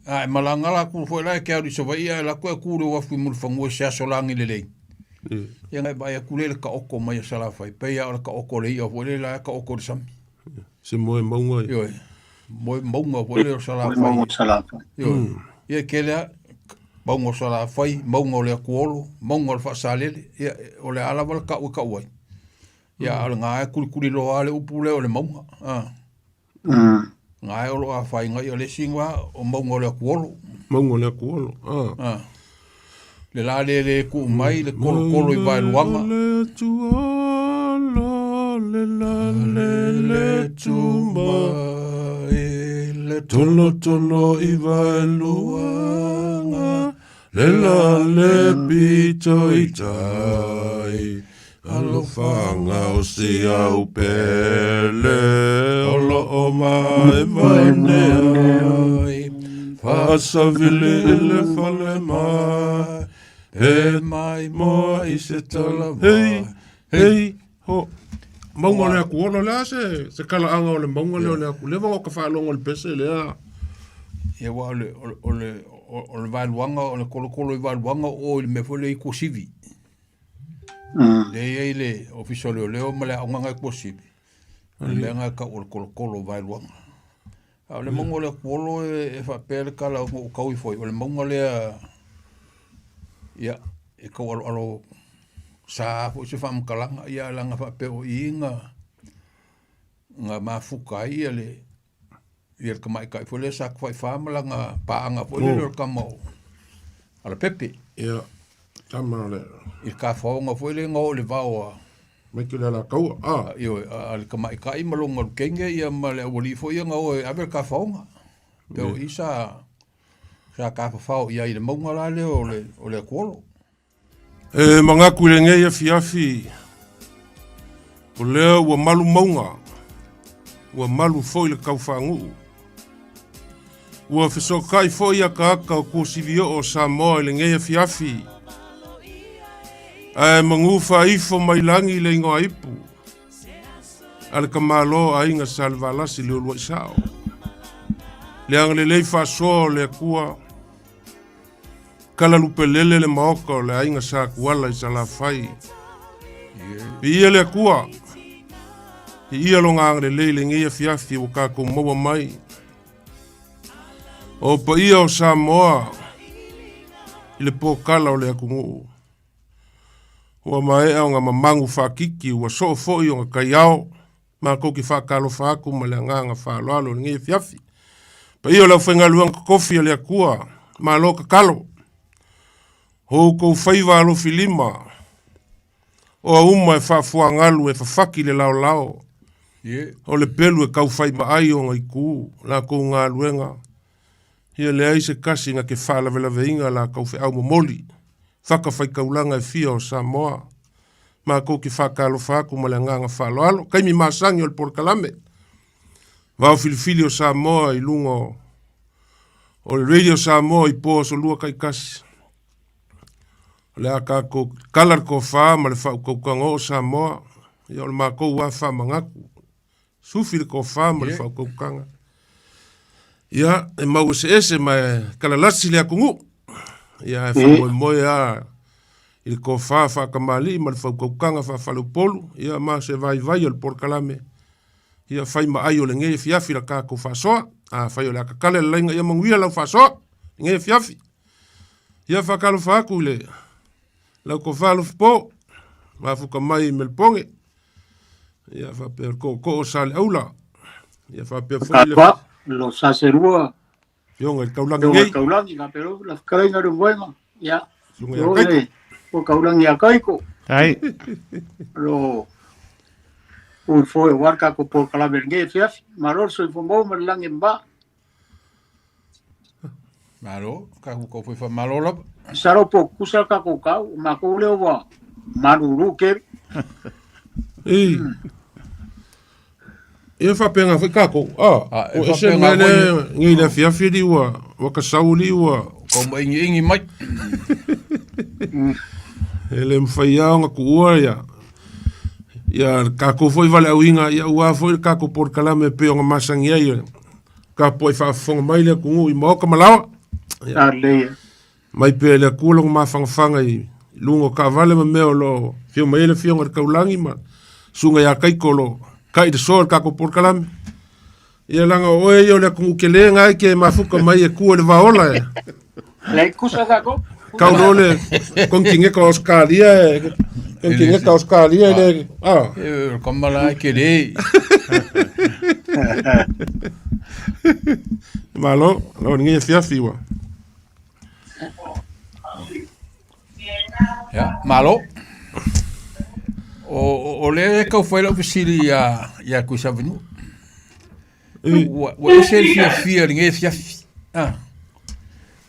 Ai malangala ku foi la ke ari so vai la ko ku ro fu mul fango se asolangi le le. Ia ngai vai ku le ka oko mai sala fai. Pe ia ka oko le ia foi la ka oko sam. Se moe maunga. Yo. Moe maunga foi le sala fai. Maunga sala fai. Yo. Ia ke le maunga sala fai, maunga le kuolo, maunga le fa salele. Ia o le ala val ka u ka wai. Ia al nga kuli lo ale upule o le maunga. Ngai olo a fai ngai o le singwa o maunga le kuolo. Maunga le kuolo. Le la le ku mai le kolo i vai luanga. Le la le tu mai le tolo i vai luanga. Le la le pito i tai. Alo fanga o si au pele. Olo o mai vai neai. Fasa vile ele fale mai. E mai moa i se tala mai. Hei, ho. Maunga lea kuono lea se kala anga o le maunga lea ku. Lewa o ka whaalonga le pese lea. Ia wa o le vailuanga, o le kolo i vailuanga o le mefole i kosivi. Le ia le officiale o leo ma le aunga i kosivi. Le lenga ka o le kolo vailuanga. A le maunga lea kuolo e whapele kala o kaui foi. O le maunga lea ia e ka alo sa fo se fam kalanga ia langa fa pe o inga nga mafuka ia le ia ka mai kai fo le sa fa fam langa pa anga fo le ka mo ala pepe ia tamale il ka fo nga fo le ngo le va me que la kaua io al ka mai kai malonga kenge ia ma le oli fo ia ngo ave ka fo nga pe o isa sa ka fa ia ile mo nga le o le kuolo. Mga kurenge ia fiafi. O lea ua malu maunga. Ua malu foi le kauwhangu. Ua fisokai foi a ka aka o kōsivio o Samoa le ngeia fiafi. Ai mangufa ifo mai langi le ingoa ipu. Ale ka malo a inga salvalasi le olua isao. Le ang le leifa so le kua. Kala lupe lele le maoka le ainga sa kuala i sa la fai. Ia le kua. Ia longa ang le leile ngia fiafi o ka kumaua mai. O pa ia o Samoa. I le po kala o le akungu. Ua mae au nga mamangu whakiki ua so fo i o nga kaiao. Ma koki whakalo whaku ma le nganga whaloalo le ngia fiafi. Pa ia o lau whenga luanga kofi le kua. Ma loka kalo. Ho kou whaiva alo filima. O a uma e whafua ngalu e whafaki le lao lao. O le pelu e kau whaiva ai o ngai kū. La kou ngā luenga. Hia le aise kasi nga ke whalawela veinga la kau whi au momoli. Whaka whaikaulanga e fia o Samoa. Ma kou ki whakalo whaku ma le nganga whalo alo. Kaimi masangi o le porkalame. Vau filifili o Samoa i lungo. O le radio Samoa i po so lua kai kasi. Le aka ko kalar ko fa ma le fa ko kango Samoa ia le ma ko wa fa mangaku sufi ko fa ma le fa ko kanga ia e mau ese ma kala lasi le akungu ia fa mo ia il ko fa kamali ma le fa ko kanga fa le polu ia ma se vai le porkalame ia fa ma ayo le nge fiafi la ka ko fa so a fa yo la ka kala lenga ia manguia la fa so nge fiafi ia fa kalo fa ku le la ko falo po ma fuka mai melponge ia fa per ko sal aula ia fa per foi lo saserua yo el kaulangi na pero la kainga ru buena ya o kaulangi akaiko ai lo un foi warka ko por kala berge fiaf maror so informou mer langimba Malo, ka ko foi fa malola. Saro po kusal ka ko ka ma ko le wa maruru ke. E fa penga foi ka ko. O ese mene ngi le fiafi di wa ka sauli wa ko ingi mai. Ele mfaya nga ku ya. Ya ka ko foi vale winga ya wa foi ka ko por kalame pe nga masangia ya. Ka po fa fonga mai le ku i mo ka malawa. le mai pe le kulo ma fanga I lungo ka vale ma meo lo fio mai le fio ngar kaulangi ma sunga ya kai kolo kai de sol ka ko por kalam ia langa oe yo le ku kele ngai ke mafuka mai e ku le vaola le kusa da ko kau le con kinge ka Australia con kinge ka Australia le como la kele malo lo ninge fia fiwa ya malo o le ka foi la oficina ya ku savinu wa ese fia ninge fia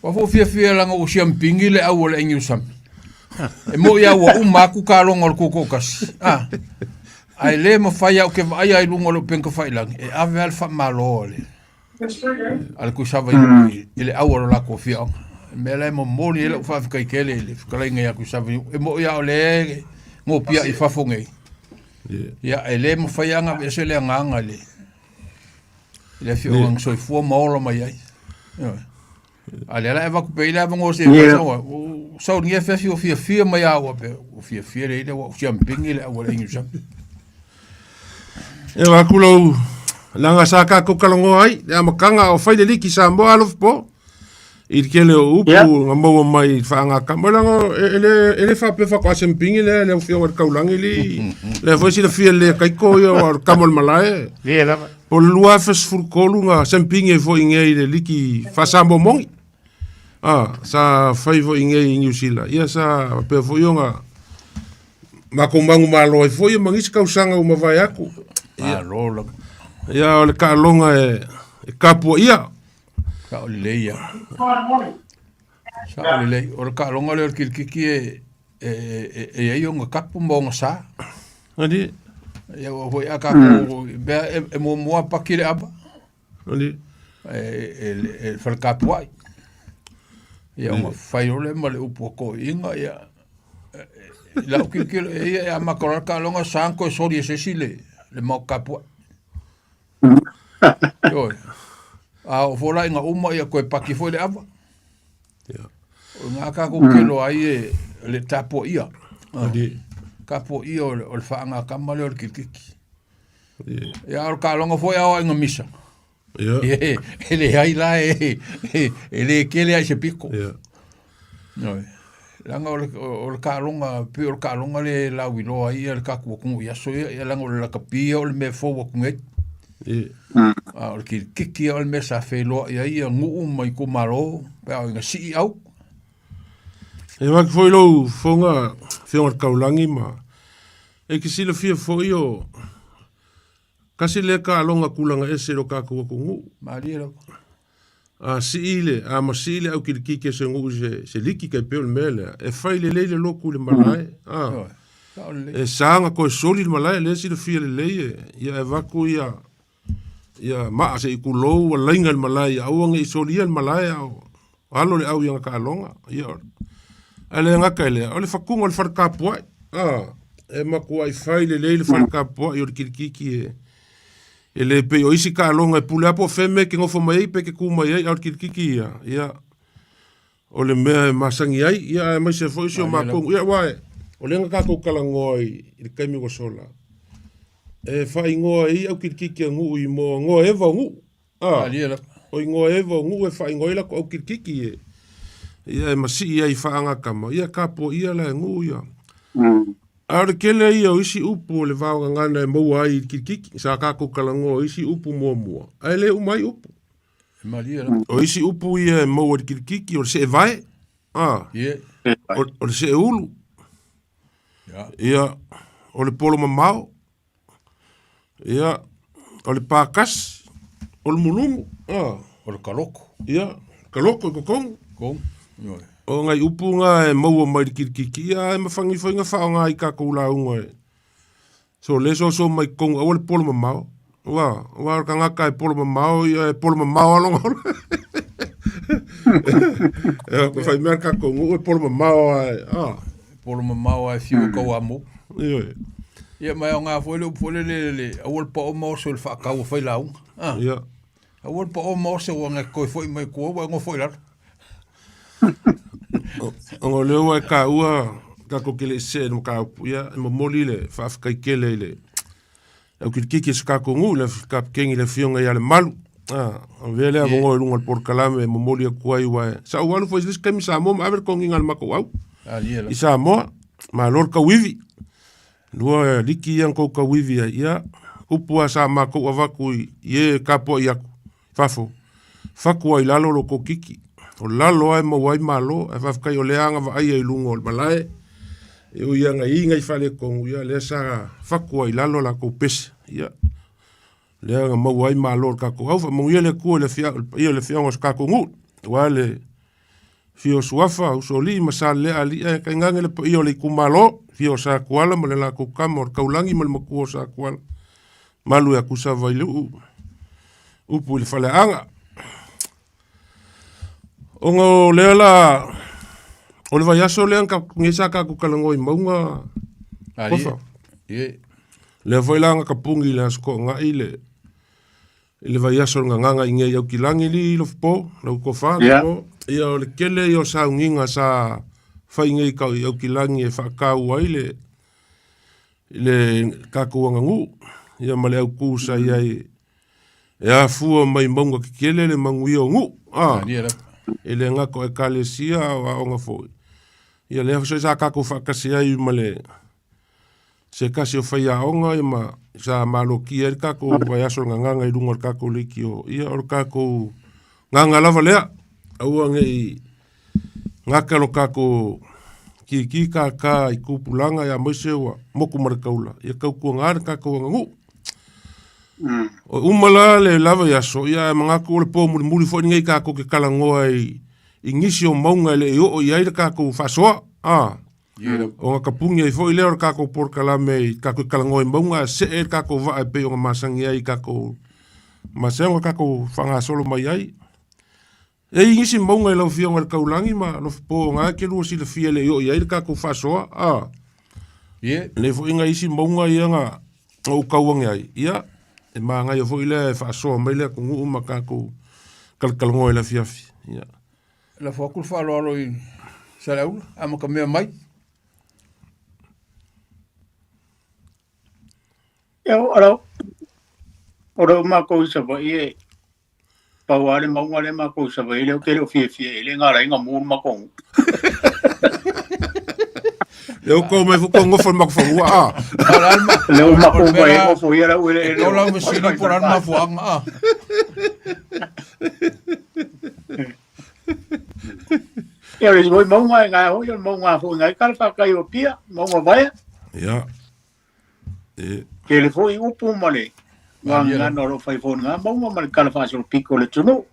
wa fo fia langa o champingi le au le ingu sam e mo ya wa maku ka longo ko kas ai le mo fai au ke vai ai lungo lo penko fai lang e ave alfa malo le al ku savinu ile au la ko fia me le mo moni le fa kai kele le kala ngai ku savinu e mo ya le ngo pia I fa fonge ya ele mo fai anga ese le nganga le fio ang so fu mo lo mai ai ale la eva ku peila mo se so nge fe fio mai awa pe fio le o champing le o le ingusam e wa kulo langa saka ko kalongo ai ya makanga o fai le liki sa mo alof po I kele upu ngamo mai fanga kamalanga ele fa pe fa ko champing le fio o kaulangi le foi si le fio le kai ko yo kamol malae le o lua fes furkolunga champing e foi ngei le liki fa sambo mongi sa fai foi ngei New Zealand ia sa pe foi nga makomangu malo e foi mangis kausanga uma vai aku ia o le kalonga e kapo ia ka o le ia sa o le o ka longa le kiki e yo nga kapo mo sa adi ia o foi aka ko be mo pa kile aba adi e fa kapo ai ia o fai o le male upo ko inga ia la kiki ia ma ko ka longa sanko so di sesile le mo kapo yo o fola inga uma ia koe paki foi le ava o nga ka ko kelo ai le tapo ia kapo ia o le faanga kamale o kikiki ia o ka longa foi ao inga misa ele ai la ele kele ai se pico no langa o ka longa pe o ka longa le la wilo ai el ka ku ia so ia langa o la kapia o le me fo ku ngai o kiki o le mesa felo ia ngu mai ko maro pe o nga si au e wa foi lo fonga fiona kaulangi ma e ki sila fia foi o kasi le ka longa kulanga ese lo ka ku ngu maria siile masile au kiki se ngu se liki ka pe o mele e fai le lo ku le malai e sanga ko soli le malai le sila fia le ia e va ku ia ma se ikulo wa lenga malai au nga isolia malai au alo le au yang ka longa ia ale nga kale ole fakunga le farka po e ma ku ai fai le farka po yo kiki e le pe o isi ka longa e pula po feme ke ngofo mai pe ke ku mai au kiki ia ole me masangi ai ia mai se foi so ma ku ia wa ole nga ka ku kala ngoi i kai mi go sola e fai ngoa I au kiki ngu I mo ngoa eva ngu o ngoa eva ngu e fai ngoa ila ko au kiki ia e masi ia I faanga kama ia kapo ia la ngu ia aure kele ia o isi upu le vau ngana e mau ai kiki sa kako kala ngoa isi upu mua ai le umai upu o isi upu ia e mau ai kiki o se vai o se ulu ia o le polo mamao ia o le pakas o le mulungu o le kaloko ia kaloko ko kong o ngai upunga e mau mai kiki ia e mafangi fainga faonga I ka kula unga so le so mai kong o le polo mamao wa ka ngaka e polo mamao ia e polo mamao alonga e fai merka kong o polo mamao polo mamao ai fiu ko amo ia mai nga foi le o pa o mo so fa ka o foi la ia o pa o mo so nga ko foi mai ko ngo foi la O leo e ka ua ka ko kele se no ka ia mo moli le fa ka kele le. O kiki se ka ko ngu le ka kengi le fionga ia le malu. O vele a ngo lunga por kalame mo moli ko ai wa. Sa walu foi dis kemi sa mo aver ko ngingal mako au. Isa mo ma lor ka wivi. Lua liki yang ko ka wivi ia upua sa mako avaku ye kapo ia fafo. Faku ai lalo lo ko kiki. O lalo ai mo wai malo, e whafkai o leanga wa ai ai lungo o malae. E o ianga inga i whale kongu ia, lea sa whaku ai lalo la ko pese. Ia, leanga mo wai malo o kako hauwha, mongu ia le kua ia le whianga o kako ngu. Wa le fio suafa, uso li, masa lea li, e kai ngange le po ia le kumalo, fio sa kuala, mo le la ko kama, o kaulangi mo le makua sa kuala. Malu e kusa vai le upu le whale anga. Ongo lea la, o le vai aso lea ngesa ka kukalangoi maunga kofa. Lea vai langa ka pungi le asko ngai le vai aso nganga inge iau kilangi li lo fpo, lau kofa. Ia o le kele i o sa unginga sa whainga kau iau kilangi e whakau ai le kakuanga ngu. Ia male au kusa iai e a fua mai maunga ki kele le mangui o ngu. Ele ngako e kalesia o aonga foi. Ia lea so sa kako whakasi ai male se kasi o whai aonga i ma sa maloki e kako vai aso nganga i runga kako liki o ia o kako nganga lava lea au ange i ngaka lo kako ki ka i kupulanga ia moise wa moku marakaula ia kauku ngare kako ngangu. O umala le lava ya so ia mangako le po muri fo ngai ka ko ke kalangoa i ngisi o maunga le o ia le ka ko fasoa o ka pungi i fo ile o ka ko por kalame ka ko kalangoa maunga se e ka ko va pe o masangi ai ka ko masengo ka ko fanga solo mai ai e ngisi maunga le fio ngal kaulangi ma no po nga ke lu si le fie le o ia le ka ko fasoa le fo ngai si maunga ia nga o kauanga ai ia e maanga ia foi le faso mai le ku uma ka ku kalkalngo le fiafi ia la fokul fa lo i salaul amo ka me mai ora ma ko sa ba ie pa wale mangwale ma ko sa ba ile ke lo fiafi ile ngara inga mu ma ko eu como eu com o forma que foi alma leo ma ko mai o foi era o ele o la me sini por alma fuang eu les voy mo mai nga ho yo mo nga fu nga kal fa kai o pia mo vai ja que le foi o pumale nga no lo fai fo nga mo mal kal fa so pico le tuno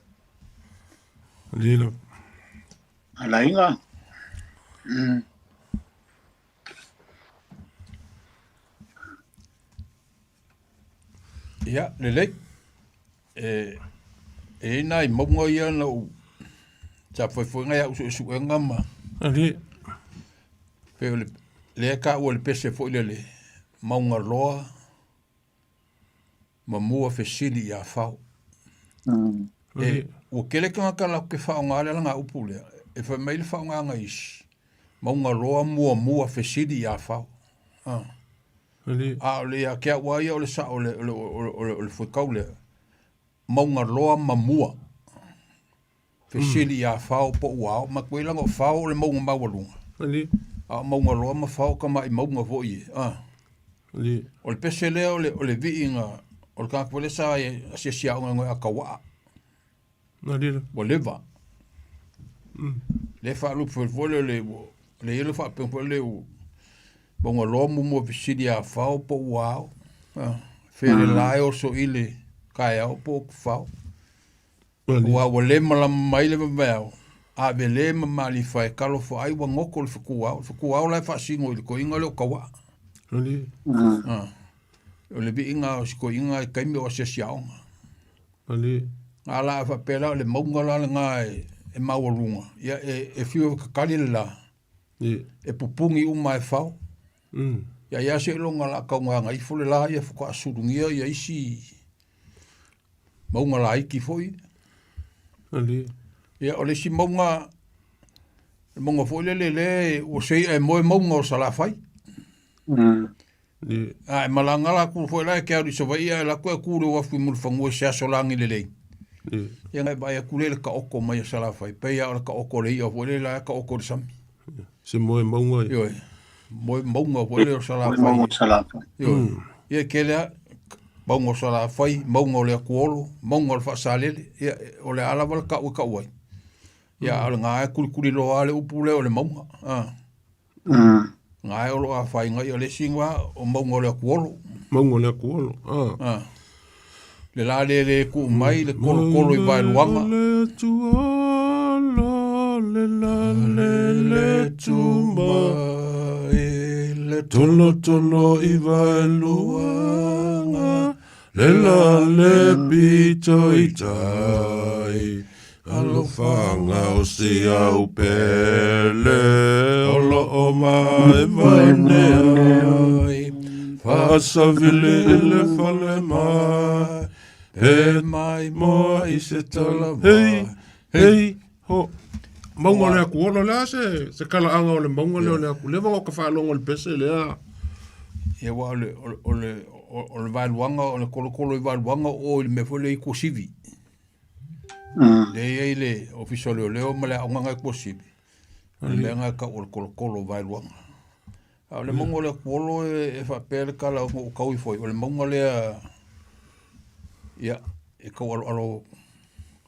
lilo ala inga ia lele nai mongo ia no cha foi ngai su ngama ali pe le ka o le pese foi le maunga loa mamua fesili ya fau o kele ka la ke fa ngale la nga upule e fa mai le fa nga ngais maunga loa mua fesili ya fau le ya ke wa ia o le sa o le foi kaule maunga loa mamua fesili ya fau po wa ma kwela ngo fau le maunga mawalunga ali maunga loa ma fau ka mai maunga foi ali o le pesele o le viinga o le ka kwele sa se sia ngo akawa ali o leva le fa lu foi le ele fa pe le bongo lomu mo fisidi a fau po wow fere lai o so ile kai au po fau wa wole mala mai le bel a bele mali fai kalo fo ai wa ngoko le fuku au la fa singo le ko inga le kawa ali o le bi inga o ko inga kai me o se siao ali ala fa pela le monga la ngai e mawalunga ya e fiu ka kalila e pupungi uma e fau ya se longa la ka nga i fole la ia ko asurungia ia isi maunga la iki foi ali ia ole si maunga Mongo fo le o sei e mo mongo sala fai. Ai malangala ku fo la ke ari so vai la ko ku ro fu mu fango sia solangi le. Ia ngai vai ku le ka oko mai sala fai. Pe ia ka oko le ia fo le la ka oko sam. Se mo mongo. Yo. Mo mongo fo le sala fai. Mongo sala fai. Yo. Ia ke le mongo sala fai, mongo le kuolo, mongo fa sale, ia o le ala val ka wai. Ia al nga kuli lo ale upule o le monga. Nga o lo a fai nga ia le singwa o mongo le kuolo. Mongo le kuolo. Le la le ku mai le kolo I vai luanga. Le la le tu mai le tolo I vai luanga. Le la le pito I tai. Alofanga o si au pele o lo o mai vanea Fasa vile ele fale mai Pe mai moa I se tala mai Hei, ho Maunga lea kuono lea se kala anga o le maunga lea ku Lewa o ka whaalonga le pese lea Ia wa o le vailuanga, o le kolo I vailuanga o le mefole I kosivi Le ele official leo male onga possible. Le nga ka o kolo vai luanga. Le mongo le kolo e fa per kala o ka ui foi. Le mongo le ia e ka alo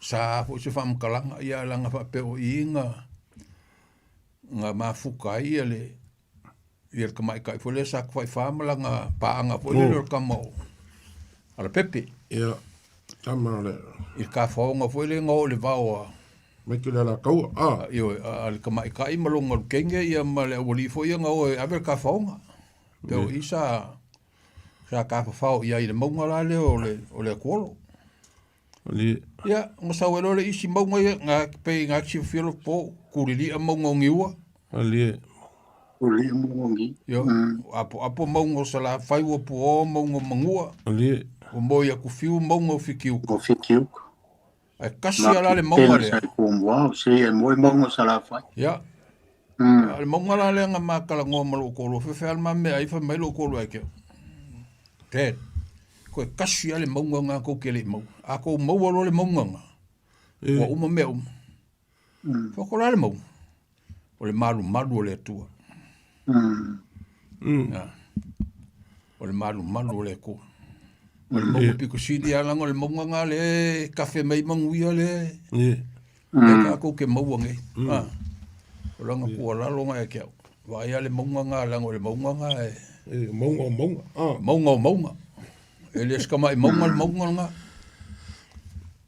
sa fo se fam kalanga ia langa fa pe o inga nga mafuka ia le ia ka mai kai fo le sak fai fam langa paanga fo le ka mo. Ala pepe. Ia Tama le. I ka whaonga fwoi le ngō le wāua. Meki le la kaua. Ioi, al ka mai kai malonga kenge ia ma le awali fwoi ngō e awer ka whaonga. Peo isa sa ka whao ia I le maunga la le o le kuolo. Ia, ngā sauelo le isi maunga ia ngā pei ngā kisi whiolo po kurili a maunga o ngiua. Kurili a maunga o ngi. Ia, apo maunga o sala whaiwa po o maunga mangua. O moi aku fiu maunga o fikiu. O fikiu. Ai kasi ala le maunga le. Sai ko mo, se e moi maunga sala fai. Ya. Le maunga la le nga makala ngoa malo kolo fe fe alma me ai fa mai lo kolo ai ke. Te. Ko kasi ala maunga nga ko ke le mau. A ko mau lo le maunga nga. Wa uma me uma. Fa ko la le mau. O le malu le tua. O le malu le ko. O le mongo piko sidi alanga o le mongo nga le kafe mai manguia le. Le kako ke maua nge. O langa kua lalo nga e kia. Vai ale mongo nga alanga o le mongo nga e. Mongo. E le skama e mongo nga.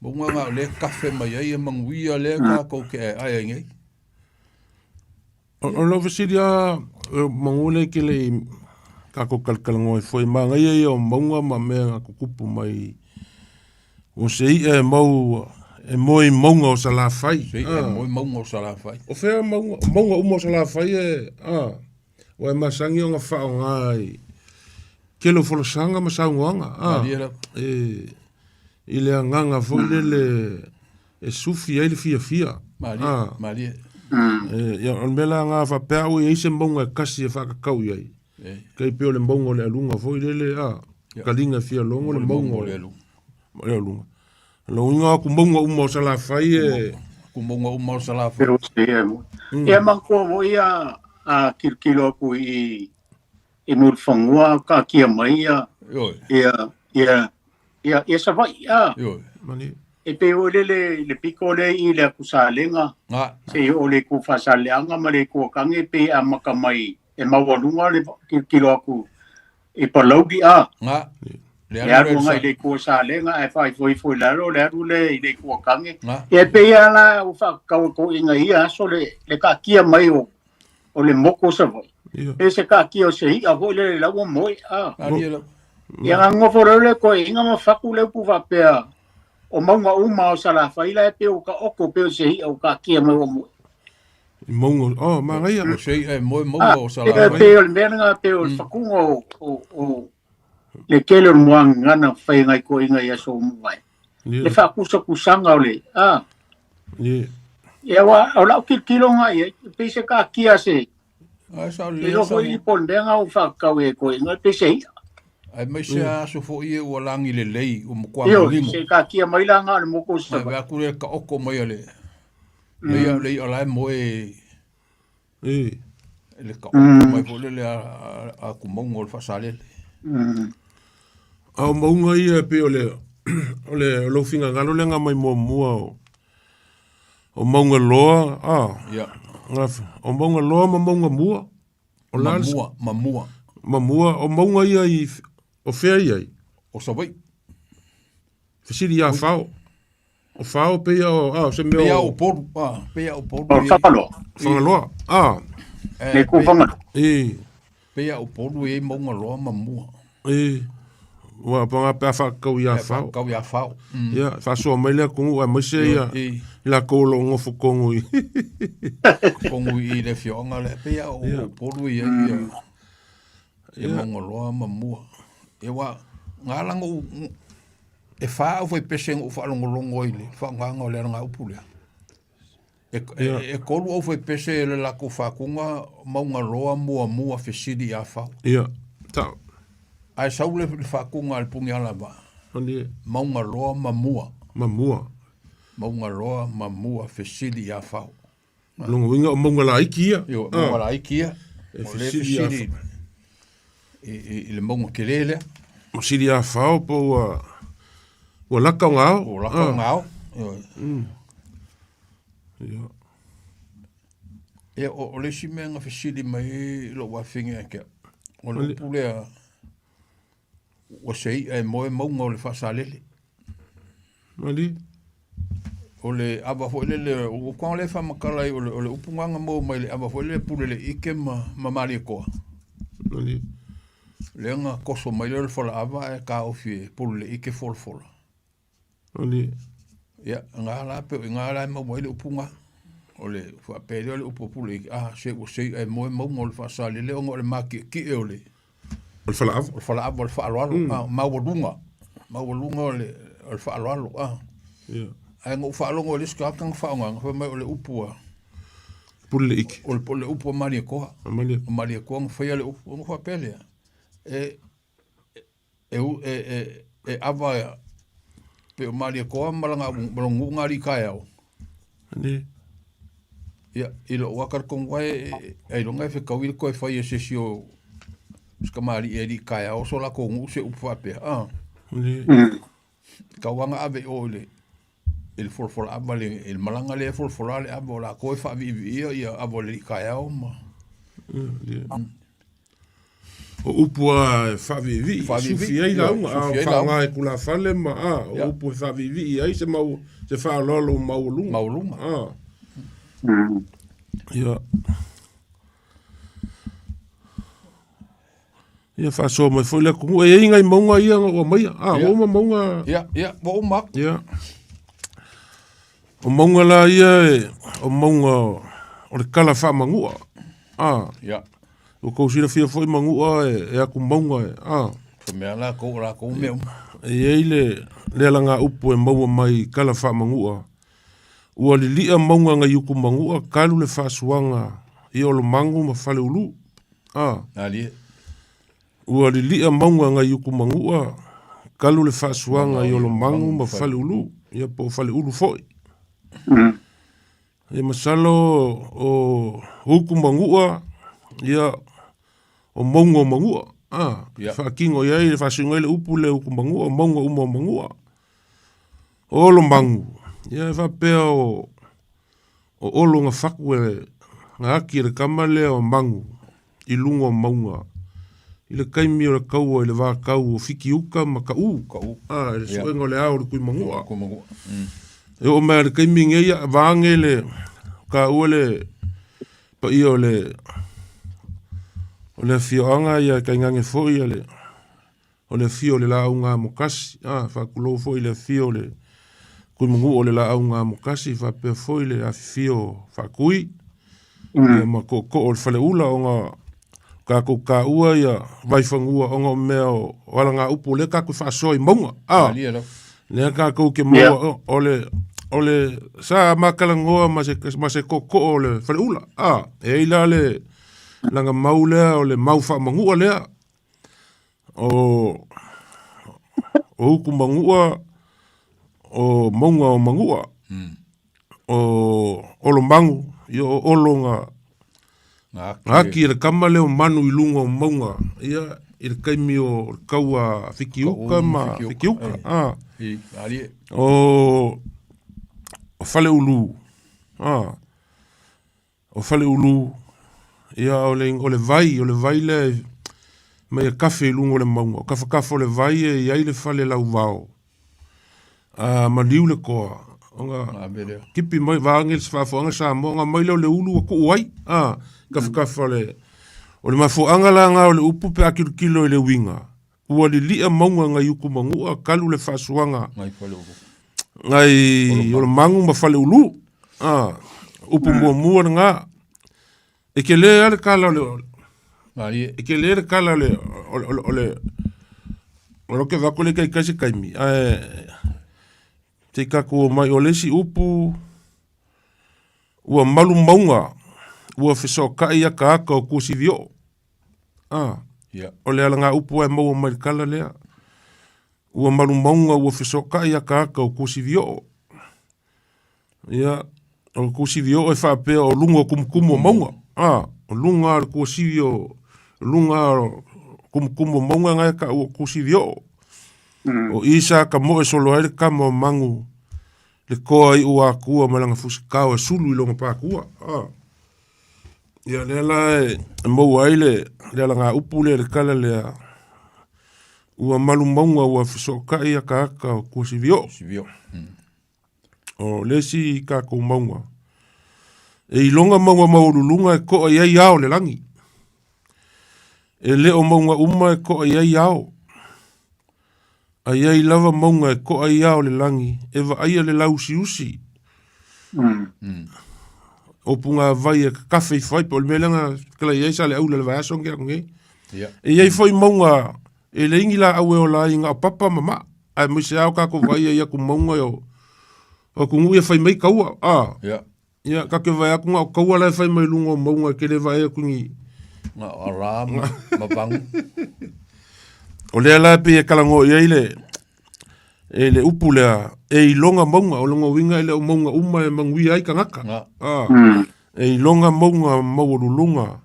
Mongo nga le kafe mai e manguia le kako ke ai nge. O lo sidi a mangule ke le kako kalkalango foi manga ia o maunga ma mea kukupu mai o sei e mau e moi maunga o sala fai sei e moi maunga o sala fai o fea maunga umo sala fai e o e masangi o nga whao ngai kelo folosanga masaunga i le anganga foi le e sufi e le fia Maria ia on mela nga fa pau e ise maunga kasi e whakakau iai Kei peo le mbongo le alunga foi lele kalinga fia longo le mbongo le alunga. Lo inga ku mbongo umo sala fai e ku mbongo umo sala fai. Pero se e manko mo ia a kirkilo ku I mul fangua ka kia mai ia sa vai e peo le piko le I le kusalenga se o le ku fasaleanga ma le ku kange pe a makamai e mawalunga le kilo aku e palaugi le aru ngai le ko salenga e fai foi laro le aru le ko kange e pe ala u fa ka ko inga ia so le ka kia mai o le moko sa voi e se ka kia se I a voi le lawo moi ia ngo foro le ko inga ma faku le pu va pe o maunga uma o sala fai la e pe o ka oko pe se I o ka kia mai o moi Mongo, ma ngai a sei e mongo o sala fai. Pe o menga pe o fakungo o le kele mo ngana fai ngai ko inga ia so mai. Le fa kusanga o le. Ia wa o la kilo nga ia pe se ka kia se. Sa le. Ilo ko I pondenga o fa ka we ko nga pe se. Ai mai se aso fo ia o langi le lei o mo kwa limo. Se ka kia mai la nga mo ko sa. Vai ku le ka oko mai ale. Lei ala mo le ka oko mai fo le a ku mongo fa sale. A monga ia pe ole lo finga ngalo le nga mai mo mua o monga loa o monga loa ma monga mua o mamua o monga ia I o fea ia o sawai fisiri ia fao o fao pe ia o se meo pe ia o poru whangaloa ne ku whangaloa pe ia o poru e monga loa mamua wa panga pa fa ko ia fa ya fa so mai le ku mai se ia la ko lo ngo fu kongu le fionga le pe o poru ia monga loa mamua e wa ngalango e fa foi pesen o fa longo ile fa nganga le nga upule e ko lo foi pese le la ku fa kunga monga loa mua fesidi ia fa ta ai saule fa kunga al pungi ala ba maunga loa mamua fesidi ya fa longo winga maunga la ikia maunga la ikia fesidi le maunga kelele fesidi ya fa po wa laka ngao o le simenga fesidi mai lo wa finga ke o le pule o sei e moe maunga o le whasalele. Mali? O le aba fo le o kwa le whamakalai o le upunganga mo mai le aba fo le pule le ike ma mari koa. Mali? Le nga koso mai le fola aba e ka ofi pule le ike fola. Mali? Ya, nga la ma mo le upunga. O le fa pele le upupule se o sei e moe maunga o le whasalele o le maki ki e o le. O falava o fa'aloalo maualuga o le fa'aloalo ae go fa'aloga o le skakaga fa'aogaga fa mai o le upu pule le ike o le upu o maliakoa o maliakoa ga faia le upu ga fa'apele e ava pe o maliakoa malaguga alikaeao ia i lo'u akalakoga ai loga e fekau i le koe fai e sesi o skamari eri kaya o so la ko ngu se upape kawanga ave o le il for abale il malanga le for le abola ko fa vivi ia abole kaya o ma o upua fa vivi sufi ai la fa nga ku la fale ma o upu fa vivi ai se mau se fa lolo maulunga ia ia fa so mai foi le ku e inga I maunga ia o mai o maunga o mak o maunga la ia o maunga o le kala fa mangua o ko sira fia foi mangua e aku maunga me ala ko me e ile le langa upu e maua mai kala fa mangua ua lilia maunga nga yuku mangua kalu le fa suanga I o lo mangu ma fale ulu ali ua lilia maunga nga yuku mangua kalu le fasuanga I o lo mangu ma fale ulu ia po fale ulu foi e masalo o huku mangua ia o mongo mangua whakingo ia I le fasunga le upu le huku mangua mongo umo mangua o lo mangu ia e whapea o olo nga whaku e nga aki le kamale o mangu I lunga o maunga I le kaimi o le kaua I le wā kau o whiki uka ma ka u. Le soenga le ao le kui mangua. E o mea le kaimi ngeia vānge le ka ua le pa ia o le fioanga ia kai ngange foi o le fio le la unga mokasi. Whakulo foi le fio le kui mangua o le la unga mokasi whapea foi le a fio whakui. Ma ko o le whale ula o ngā ka ua ia waifangua onga mea o wala ngā upu le ka ku whaasoi maunga. Le ka kou ke maua o le ole sa makalangoa ma se koko o le whaleula. E ila le langa maulea o le mauwha mangua lea. O huku mangua, o maunga o mangua. O olo mangu, i o olonga. Ngaki e kama leo manu i lunga o maunga. Ia, i le kaimi o kaua whikiuka ma whikiuka. O whale ulu. O whale ulu. Ia o le vai le mai a kafe i lunga o le maunga. O kafa o le vai e iai le whale lau vao. Ma liu le koa. Onga kipi mai vaangil sfafoanga sa mo nga mai le ulu o ku wai. Kafa le o le mafoanga la nga o le upu pe akilo i le winga. Ua li lia maunga nga yuku mangua kalu le whasuanga. Ngai o le mangu ma whale ulu. Upu mua nga. E ke le ale kala le e ke le kala le o lo ke vako le kai kasi kaimi. Te kako mai o lesi upu ua malu maunga ua fiso kai aka aka o kusi vio. O le ala ngā upu e maua mai kala lea. Ua malu maunga ua fiso kai aka aka o kusi vio. Ia, o kusi vio e whapea o lunga o kumukumu o maunga. O lunga o kusi vio, lunga o kumukumu o maunga ngai ka o kusi vio. O isa ka mo e solo aere kama o mangu le koa i ua kua malanga fusikau e sulu i longa pā kua. Ia leala e mou aile, leala ngā upu le kala lea ua malu maunga ua fisokai aka aka o kusi vio. O lesi ka kou maunga. E ilonga maunga maurulunga e koa iai ao le langi. E leo maunga uma e koa iai ao. A iai lava maunga e koa iao le langi. E va aia le lausi usi. O punga vai e kafe i fai. Po le melanga kala iai sa le au le vai asong kia konge. E iai fai maunga e le ingi la au e o la inga papa mama. Ai mwise au kako vai e ia ku maunga yo. O kungu ia fai mai kaua. Ia kake vai aku ngā kaua lai fai mai lunga o maunga ke le vai e kungi. Ngā ara mabangu. O lea la pe e kalango iai le upu lea e ilonga maunga o longa winga ele o maunga uma e mangui ai ka ngaka. E ilonga maunga maurulunga.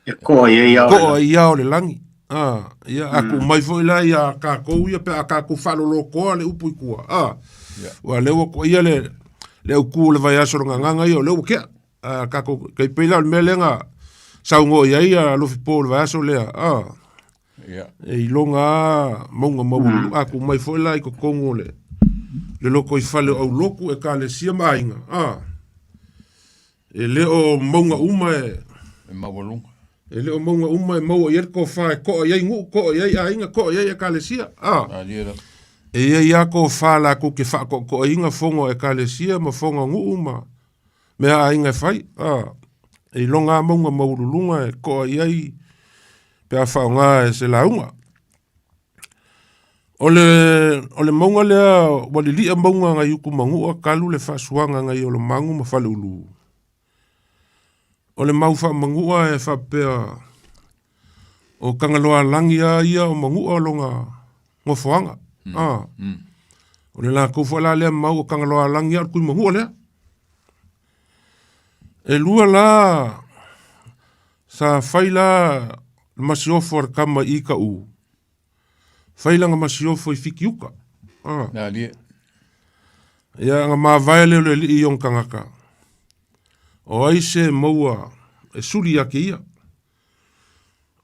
E koa iai ao. Koa iai le langi. Ia aku mai foi la ia ka kou ia pe a ka kou whalolo koa le upu i kua. Wa lewa koa ia le uku le vai aso nganga ia o lewa kia. Ka kou kei peila le melenga saungo iai a lofi po le vai aso lea. E ilonga maunga maulu aku mai foi lai ko kongo le loko i fale au loku e ka le sia mainga e leo maunga uma e maulunga e leo maunga uma e mau i ko fa ko ia ngu ko ia inga ko ia ka le sia e ia ko fa la ko ke fa ko inga fongo e ka le sia ma fongo ngu uma me a inga fai e ilonga maunga maulunga e ko ia pe a whaonga e se launga. O le maunga lea, wali lia maunga ngai uku mangua kalu le whasuanga ngai o le mangu ma whale ulu. O le mau wha mangua e whapea o kangaloa langia ia o mangua longa ngofoanga. O le la kufala lea mau o kangaloa langia o kui mangua lea. E lua la sa whaila masiofo ar kama i ka u. Whailanga masiofo i whikiuka. Ia nga maa vaele le li i on kangaka. O aise maua e suri ake ia.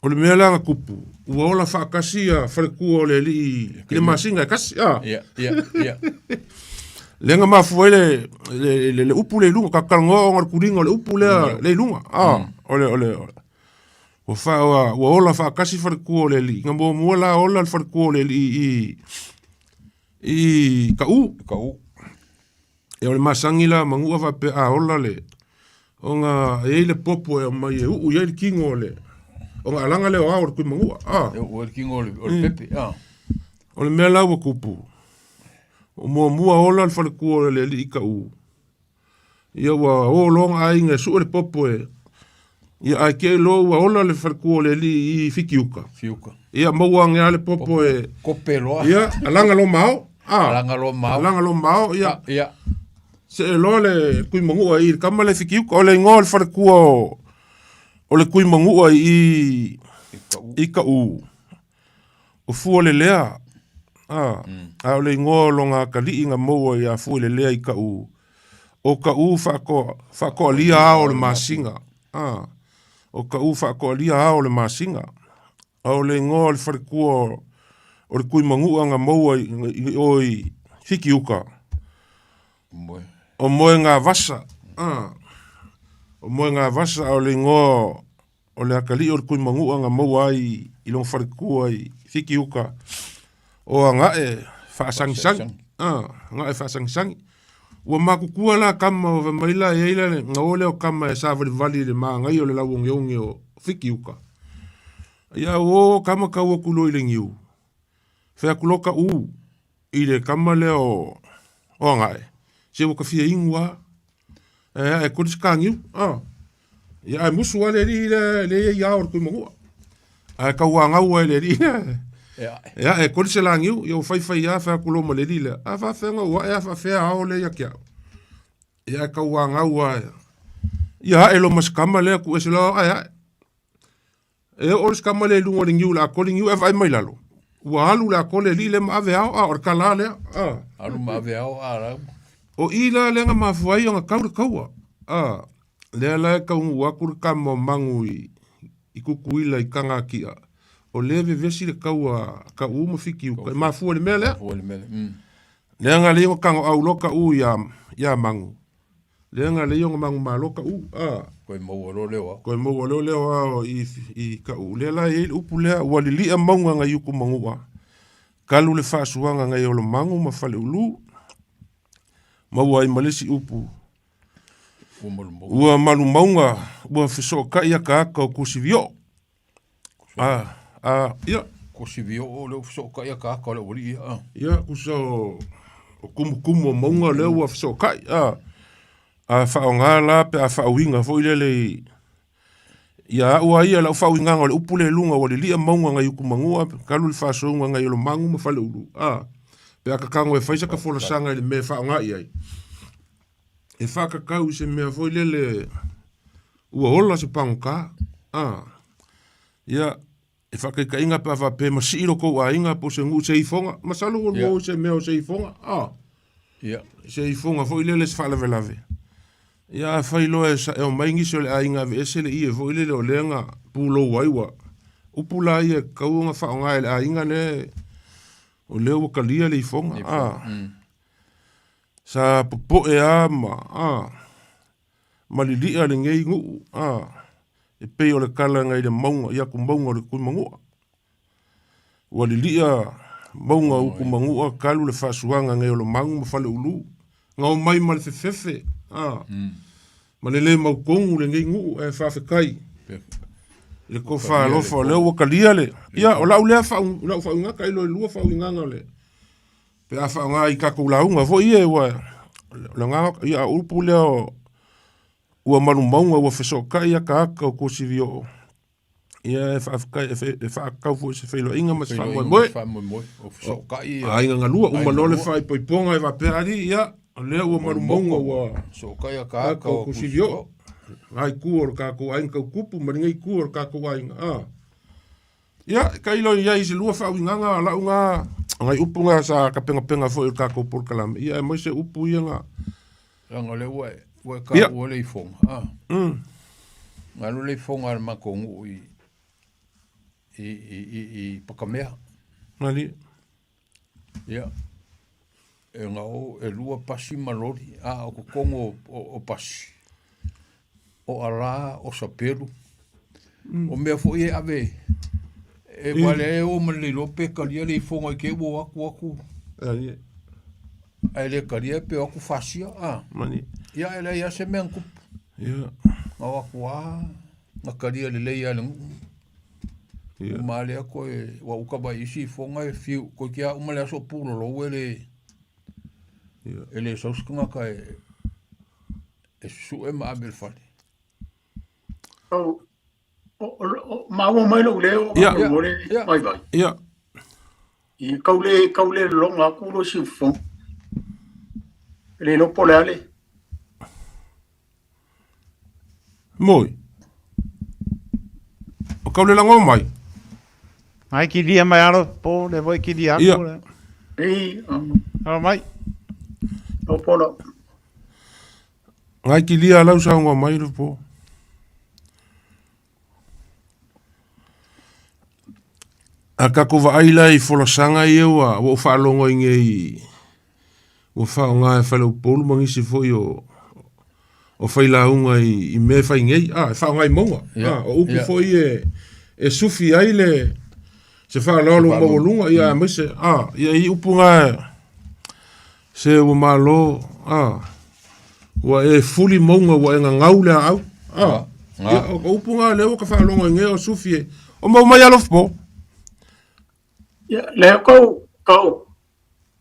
O le mea langa kupu. Ua ola whaakasi a wharekua o le li i le masinga e kasi. Le nga maa fuele le upu le lunga. Kakarangoa o ngar kuringa le upu le lunga. Ole. O wha ola wha kasi wharekua le li. Nga mua la ola wharekua le li i ka u. E ole masangi la mangua wha pe a ola le. O nga e le popo e mai e u i kingo le. O nga alanga le o aor kui mangua. O le kingo le pepe. O le mea lau kupu. O mua ola le whalekua le li ika u. Ia wa o longa ainga su le popo e. Ia ai ke lo wa ola le whalekua le li i fikiuka. Fiuka. Ia maua ngea le popo e. Kopeloa. Ia, alanga lo mao. Alanga lo mao. Alanga lo mao, ia. Ia. Se e lo le kui mangua i kama le fikiuka. O le ngō le whalekua o le kui mangua i ika u. O fua le lea. A o le ngō longa ka li inga maua i a fua le lea i ka u. O ka u whako alia ao le masinga. O ka u whako alia ao le masinga. A o le ngō le wharekua o le kui mangua ngā maua i oi hiki uka. O moe ngā vasa. O moe ngā vasa o le ngō o le akali o le kui mangua ngā maua i long wharekua i hiki uka. O a ngae whaasangisangi. Ngae whaasangisangi. Ua makukua la kama o vamaila e eila ngā ole o kama e sāwari vali le maa ngai o le lau onge o whiki uka. Ia o kama ka ua kulo i le ngiu. Whea kuloka u i le kama le o ngae. Se waka fia ingua. E kodis ka ngiu. Ia e musu a le ri le ia o kui mangua. E ka ua ngau e le ri. Ia e kodis la ngiu. Ia o whaiwhai a whea kulo ma le ri le. A whawhenga ua e a whawhea ao le ia kia. Ia e ka ua ngau a. Ia e lo mas kama le ku e se lo a e oris kama le lungo le ngiu la kole ngiu e vai mai lalo. Ua alu la kole li le ma ave ao a or kala le. Alu ma ave ao a rau. O ila le nga mafuai o nga kaura kaua. Le la e kaungu wakuru kama mangu i kukuila i kanga kia. O leve vesi le kaua ka uma fiki uka. Mafua le mele. Mafua le mele. Le nga leo kanga au loka u ya mangu. Le nga leo mangu ma loka u. Koe maua lo leo. Koe maua lo leo i ka u. Le la e upu lea wali lia maunga nga yuku mangua. Kalu le whaasuanga nga iolo mangu ma fale ulu. Maua i malesi upu. Ua malu maunga. Ua fiso ka ia ka aka o kusivio. Ia. Kusivio o leo fiso ka ia ka aka o leo wali ia. Ia kusa o kumu maunga leo ua fiso ka ia. A whaonga la pe a whaoinga fo ilele ia ua ia lau whaoinga ngā le upule lunga wale lia maunga ngai uku mangua kalu le whaasonga ngai ilo mangu ma whale ulu. Pe a kakango e whaisa ka whola sanga le me whaonga iai. E whakakau se mea fo ilele ua hola se pangoka. Ia e whakaika inga pa whape ma siiro kou a inga po se ngu se ifonga. Masalo o mo se mea o se ifonga. Se ifonga fo ilele se whalave lave. Ia whailo e sa o maingi se o le ainga ve ese le i e vo ile le o lenga pulo waiwa. Upula i e kaunga whaonga e le ainga le o leo kalia le i fonga. Sa popo e a malilia le ngei ngu. E pei o le kala ngai le maunga ia ku maunga le kui mangua. Walilia maunga uku mangua kalu le whaasuanga ngai o le mangu ma whale ulu. Ngau mai ma le fefefe. Ma le mau kongu le ngei ngu e whawhekai. Le ko whaalofa leo wakalia le. Ia o lau lea whaunga ka ilo e lua whaunganga le. Pe a whaunga i kako launga vo ie ua. Le ngā ia upu leo ua malu maunga ua whesoka ia ka aka o kosivio. Ia e whawhekai e whaakau fo se whailo inga ma se whaunga moe. O whesoka i. A inga ngalua umanole whai poiponga e wapeari ia. Lea ua maru maunga ua so kaya ka o kusivio. Ai kuor kako ainga kau kupu, maringai kuor kako ainga. Ia, ka ilo ia isi lua whauinganga, lau ngā, ngai upu ngā sa ka penga fo il kako por kalame. Ia, e moise upu ia ngā. Ranga le ua ka ua le i fonga. Ngā lu le i fonga ma kongu i pakamea. Nani? Ia. E ngā o e lua pasi malori, o kukongo o pasi. O ara, o saperu. O mea fo e ave. E wale e o mali lope kalia le i fonga i ke ua aku. E le kalia pe aku fasia. Mani. Ia e le ia se mea nkupu. Ia. Ngā aku ngā kalia le leia le ngu. Ma le ako e wa ukaba isi fonga e fiu. Ko kia umalea so puro lo le Ele sauskunga ka e su e ma abel fale. Mau mai lo leo. Vai vai. Ia. I kaule longa kulo si fon. Le lo pole ale. Moi. O kaule lango mai. Ai ki dia mai alo po le voi ki dia Ia. po le. Mai. O polo. Ngai ki lia lau sa ngā mai po. A kakova aila I folosanga I ewa, o whaalongo I ngei, o whao ngā e whalau polu mangisi fo I o whailaunga I me whai ngei, whao ngai monga, o upu fo I e sufi aile, se whaalolo mawalunga I a mese, I upu ngā se o malo, wa e fuli monga wa e ngau le au, o upu ngā leo ka whaalongo I ngei o sufi e, o mau mai alof po. Le kau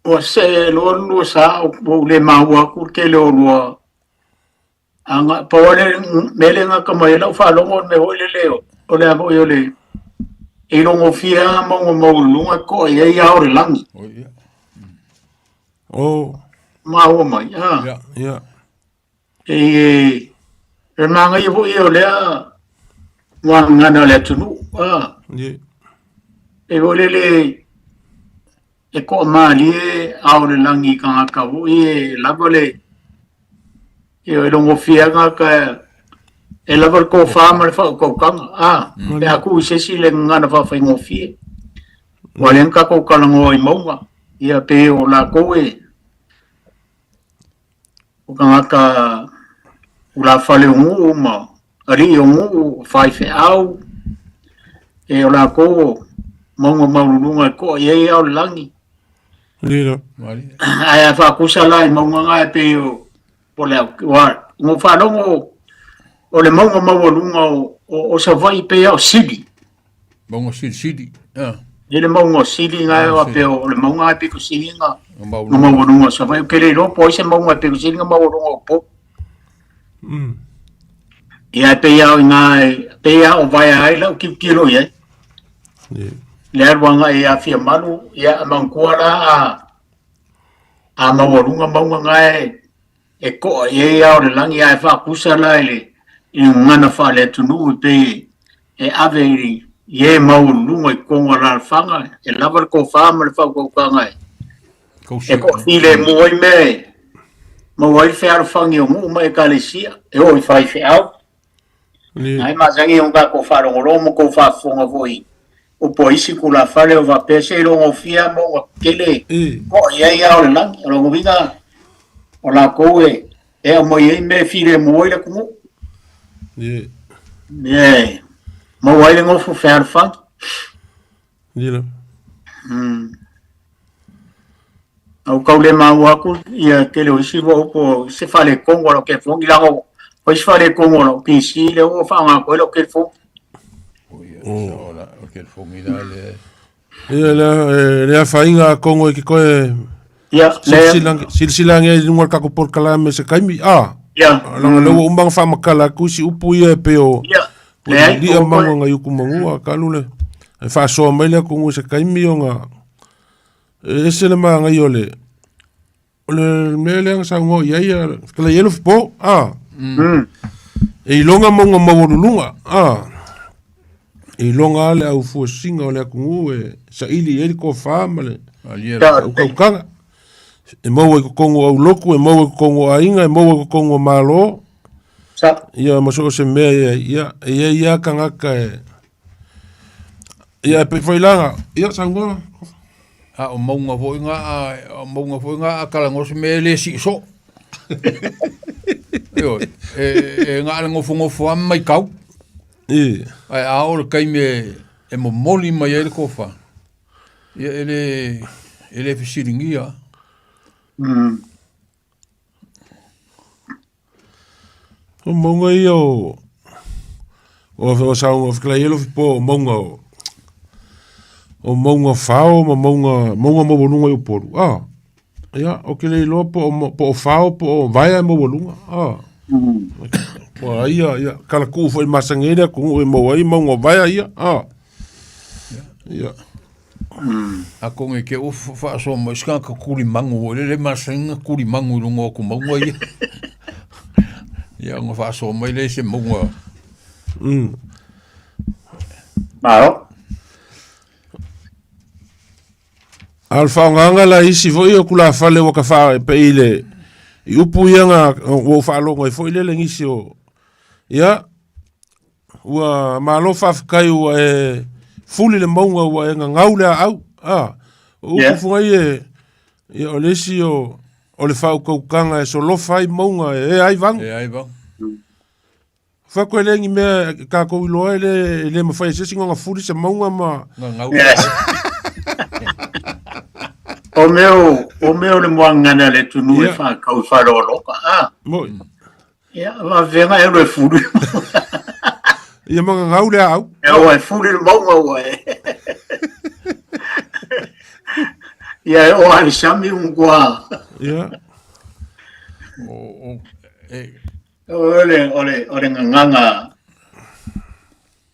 o se lo sa o le maua ku ke lo lo anga po le mele nga ka mai la fa lo me ho le leo o le abo yo le e lo ngo fia mo lunga ko e ya o langi maua mai e manga I vo yo le wa ngana le tunu e volele e ko mali e aure langi ka ka wo e lavole e longo fianga ka e lavar ko farmer fa ko kanga e aku se sile ngana fa fa ngofi walen ka ko kala ngo I monga ia pe o la ko e o kanga ka ula fale ngu ma ari o ngu fa fe au e o la ko mongo maulunga ko ye au langi Lira ai fa kusala I mongo nga pe o pole wa ngo fa longo o le mongo maulunga o sa vai pe au sidi mongo sidi le mongo sidi nga o pe o le mongo ai pe ko sidi nga maulunga sa vai ke le ro po se mongo pe ko sidi nga maulunga po ia pe au nga pe au vai ai la ki kilo ye le arwanga e a fia malu ia mankuara a mawalunga maunga ngai e ko e au le langi ai fa kusala ile I ngana fa le tunu pe e averi ye mawalunga I konga la fanga e lavar ko fama le fa ko kanga e ko ile moi me mawai fe ar fangi o mu mai kalesia e o fa fe au ai mazangi unga ko fa ro mo ko fa fonga voi o poisi kula fale o va pese lo ngofia mo kele ko ye ya o lang o ngo vinga o la ko e mo ye me file mo ile ku mo wai ngo fu fer fa Dilo au kaule ma wa ku ia kele o si vo po se fale kongo lo ke fongi la o se fale kongo lo ki si le o fa ma ko lo ke fo Porque el fumida le fainga kongo ki koe silsilang e ngol ka ko por kala me se kaimi langa lo umbang fa makala ku si upu ye peo di amang nga yuku mangua kalule e fa so mai le ko se kaimi nga ese le ma nga yole le mele nga sango ya kala yelo po e longa monga mawolunga I longa le au fuasinga o le akungu e sa ili e ko fama le au kaukanga e maua ko kongo au loku e maua ko kongo ainga e maua ko kongo malo ia maso se mea ia kangaka e ia pe foilanga ia sangwa o maunga foinga a kalango se mea le si so e ngā ngofo mai kau ai aor kai me e mo moli mai ele kofa ele fisiringia o monga o saunga fklaielo po monga o monga fao monga mo bonunga o poru Ia, o ke le loa po o whao, po o vaia e mawalunga. Wa ia, kala kuu fo i masangere, kungu e mawai, maunga vaia ia. Ia. A konge ke o whaaso mo iskanga kuri mangu, le masanga kuri mangu lungo o kumaunga ia. Ia, ngā whaaso mai le se maunga. Mao. Alfa nganga la isi fo i o kula fale waka wha pe ile. I upu ia ngā o whaalonga i fo ile le ngisi o. Ia, ua malo whawhikai ua e fuli le maunga ua e ngau lea au. Upu funga i o lesi o le whau kaukanga e so lofai maunga e ai vang. E ai vang. Whako e lengi mea ka kou iloa e le mawhai sesi ngā fuli se maunga ma. Ngau. O meo le moangana le tunu e whakau wharoloka. Moi. Ia, ma venga e roe furu. Ia mga ngau lea au. E o e furu le maunga o e. Ia e o ai sami ungua. Ia. Ole nganga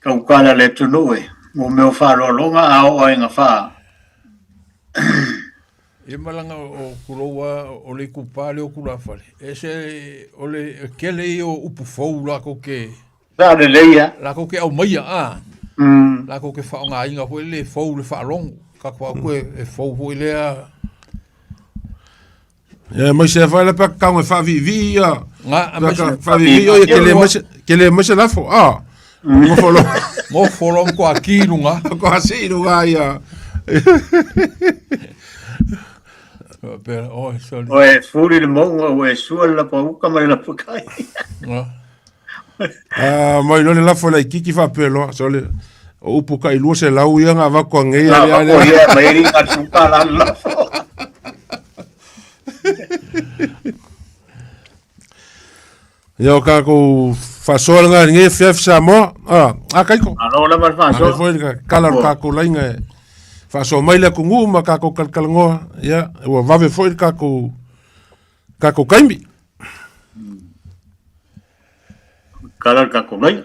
kaukala le tunu e. Mo meo wharolonga a o e ngā wha. E malanga o kuroa o le kupale o kurafale. E se o le kele i o upu fau lako ke... Tāre leia. Lako ke au maia, Lako ke whao ngā inga hoi le fau le whaalongo. Ka kua koe e fau hoi lea... Ia, mai se whaile pa kaunga whavivi ia. Ngā, whavivi o ia kele mase lafo, Mo folom ko a kirunga. Ko a sirunga ia. O e furi le maunga o e sua la pa uka mai la pukai. Mai lole lafo la ikiki whapelo, so le o upu kai lua se lau ia ngā wako ngei. Wako ia, mai ringa tuka la lafo. Ia o kako whasoa ngā ngei whiawhisa moa. Kaiko. Alo la mar whasoa. Kalaro kako lainga e. Whaso maile ko ngu ma kako kalkalangoa. Ia, ua vave foi kako kaimbi. Kalar kako mai.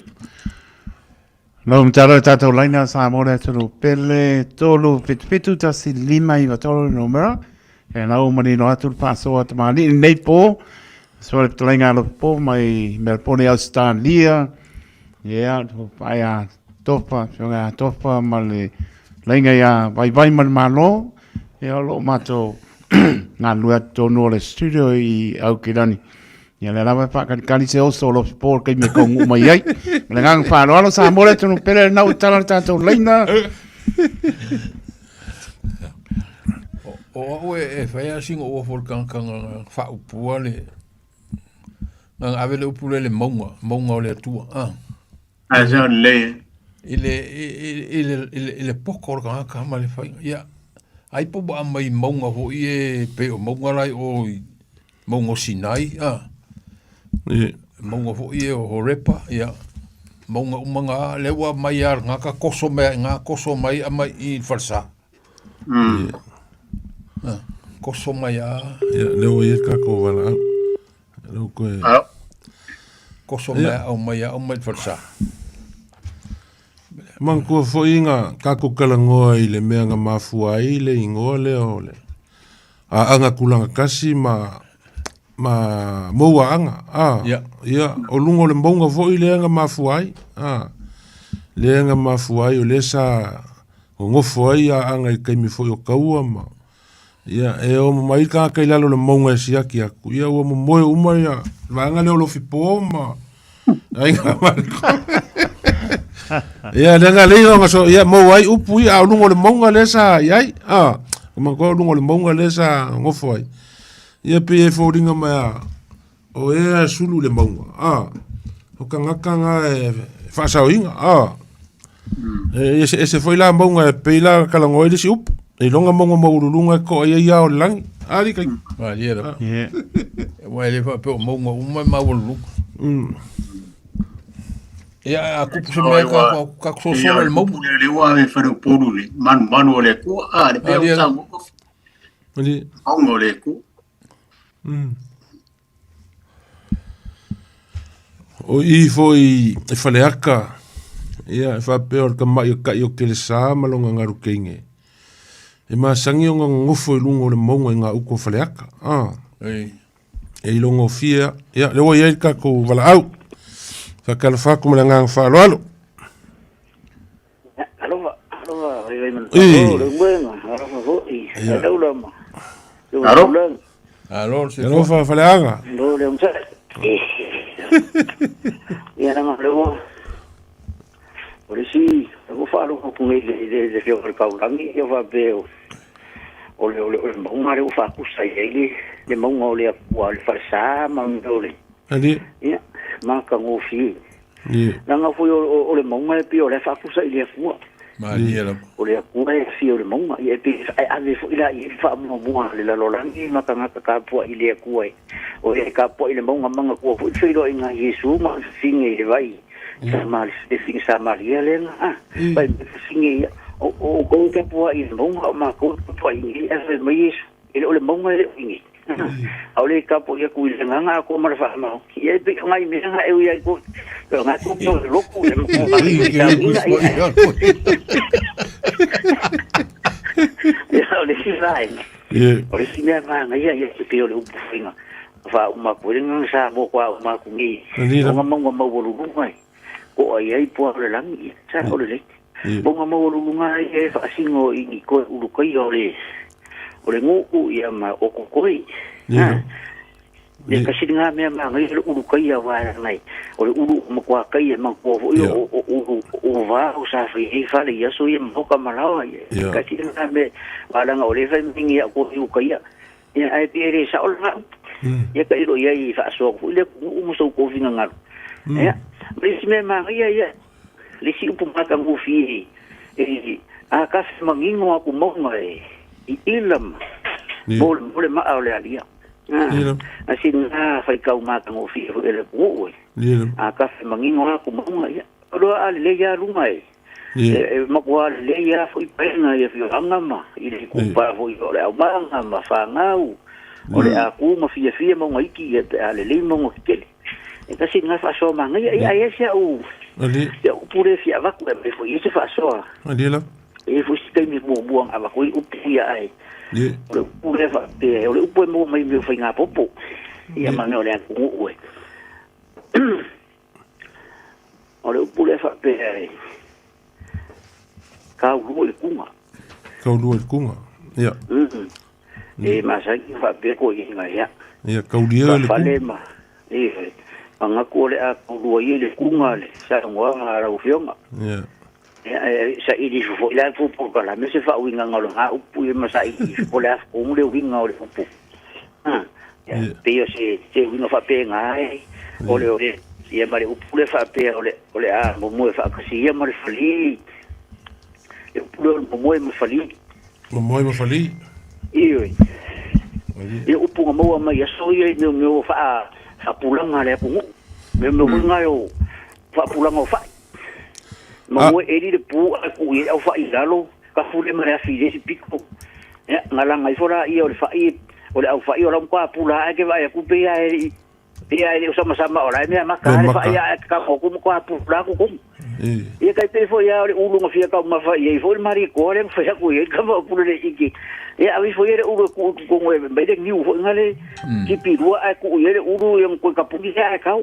Lau mtaro tātou laina sa mora tulu pele tolu pitu tasi lima iwa tolu numera. E nau mani no atu pasoa tamani nei po. So le tulainga lo po mai melpone Australia. Ia, paia topa, songa topa male lainga ia vai malo. Ia lo mato ngā lua tonu le studio i Aukirani. Ia le lawa whakari se oso lo sport kei me kongu mai ai. Le ngang whāroalo sa mole tonu pere nau tala tātou laina. O e whaia singo o whorkanga whaupua le ngang awele upule le maunga o le atua. A zon le. Ile poko o kanga kama le whainga. Ia, ai po ba mai maunga ho i e pe o maunga rai o maunga Sinai. Maunga ho i e o Horepa. Ia, maunga umanga lewa mai ar ngaka koso mai a mai i Farsa. Koso mai a... Leo i e kako wala. Leo koe... Koso mai au mai Farsa. Man kua foi inga kako kalangoa i le mea ngā mafua i le ingoa leo le. A anga kulanga kasi ma moua anga. Ia, o lungo le mbonga foi le anga mafua i. Le anga mafua i o le sa o ngofo ai a anga i kaimi foi o kaua ma. Ia, e o mai ka kai lalo le monga e siaki aku. Ia, o moe umai a vanga leo lo fipo ma. Ai ngā mariko. Ia, lenga leiga nga so, ia, mau ai upu i a lungo le monga le sa iai. Kuma ko lungo le monga le sa ngofo ai. Ia pe e fōringa mai a o e sulu le monga. O ka ngakanga e whaasau inga. E se foi la monga e pe la kalango e si upu. E longa monga maurulunga ko e ia o langi. Ari kai. Liera. Wa le fa pe monga umai maurulunga. Ia, a kupu se mea ka kusosora le monga. Le wa e whare poru le manu le kua. Le pe o tango kofi. Ali. Au ngole ku. O I foi e faleaka. Ia, e whapea o ka mai o kai o ke le sā malonga ngaru keinge. E masangi o ngā ngofo i lungo le maunga i ngā uko faleaka. E ilongo fia. Ia, le wai eika ko wala au. Whakala whaku mele ngā whaalo alo. Aloha, Alo, alo faleanga. Ia nga lewa. Ore si, ko falo ko ngai de fio ka kaulangi e va veo. Ole maunga le fa ku sai ele, le maunga ole wa le farsa mangole. Ali. Ia, ma ka ngofi. Ia. Nga foi ole maunga pe ole fa ku sai le fu. Maria. Ole ku e fi ole maunga e pe ave fo ila e fa mo le la lolangi ma ka ka po ile ku e. O e ka po ile maunga manga ku fo filo inga Yesu ma singe e vai. Sama le finga sama le nga. Pai singe o ko ka po ile maunga ma ko po ile e mai ile ole maunga le finge. Ole ka po ia ku ile nga ko ma fa ma. Ie pe ngai me nga e ia ko. Nga ko no loku le mo. Ya ole si vai. Ole si me va nga ia pe ole u finga. Fa uma ko nga sa mo kwa ma ku ngi. Nga mo wolu ngai. Ko ai po le langi. Sa ole le. Mo nga mo wolu ngai e fa singo i ko u ko i ole. Ole ngu ia ma o ko koi. Ya kasi nga me ma ngai u ko ia wa ngai. Ole u mo kwa kai ma ko o va o sa fi e fa le ya so ia mo ka malawa. Kasi nga me wala nga ole fa mingi ko u ko ia. Ya ai pere sa ola. Ya ka ilo ia I fa so ko le mo so ko vinga ngal. Ya. Mas me ma ia. Le si upu ma ka ngu fi. A ka mangingo aku mo ngai. I ilam. Bole ma ole alia. Asin na fai kau ma ka ngofi ele ko. A ka mangingo aku mo ngai. Ro ale ya rumai. Ma ko ale ya foi pena ia fi angama. Ile ku pa foi ole au manga ma fa ngau. Ole aku ma fia mo ngai ki ale le mo kele. E kasi nga fa so ma ngai ai sia u. Ali. Ya pure fia va ku e foi ese fa so. Ali la. E foi si mi buang ava ko u pia ai. Ye. Ole pure fa te ole u mo mai me foi nga popo. Ia ma ole aku u. Ole pure fa te ai. Ka u le kunga. Ka u le kunga. Ya. E masa ki fa pe ko I nga ya. Ya ka u le kunga. E anga ko le a ko le kunga le sa ngwa nga ra u fionga. Ya. Sa I di fo ila fu po kala me se fa winga ngalo ha upu e masa I ko le ko mu le winga ole upu. Pe yo se winga fa pe ngai. Ole ia mare upu le fa pe ole a mo fa kasi ia mare fali. E upu mo fali. Mo fali. Iyo. E upu mo ma ya so ia me fa pulanga le pu. Me winga yo fa pulanga fa. Mo eri de pu aku I au fa I lalo ka fule mare afi de piko. Ya ngala ngai fora I o fa I o au fa I o kwa pula ke vai ku pe ai o sama ora me ma ka fa ia ka ko kwa pula ku kum. E kai pe fo ia o ulu ngafia ka ma fa I fo mari ko le fa ku I ka ma pula de iki. E avi fo ia ulu ku ngwe be de niu fo ngale ki pirua aku ia ulu yang ko ka pu ia ka.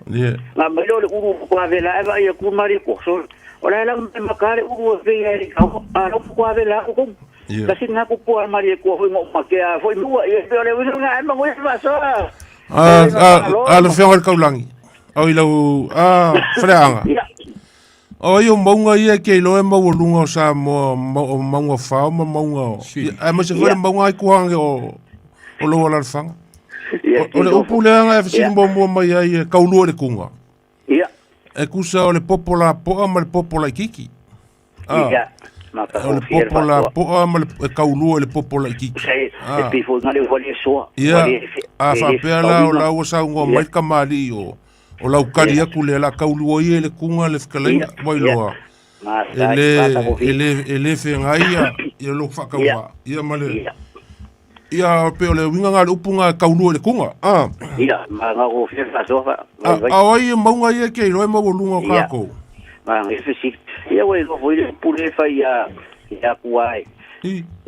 Nga melo le ulu ko avela ava ia ku mari ko so. Ora lang makare u ve ai ka aro ko avela ko kasi nga ko po mari ko foi mo makia foi lua e pe le nga ma mo fa so le fionga kaulangi au ilau freanga o yo monga ia ke lo mo lunga sa mo monga fa mo monga ai mo se foi monga ku hange o lo la fanga o le upulenga e fisi mo mai ai kaulu le kunga e kusa o le popola poa ma le popola kiki. Ia, ma ka o le popola poa ma le kaulu o le popola kiki. E pifo ngale o le soa. Ia, a fa pela o la o sa ngo mai kamali o la ukari aku le la kaulu o ie le kunga le fkalenga mai loa. Ele fe ngai ia lo fakawa. Ia male. Ia pe ole winga nga upunga kaulu le kunga. Ia, ma nga o fia fa sofa. Ai maunga ia ke roi mo lunga ka ko. Ma ngi fisi. Ia we go foi pule fa ia kuai.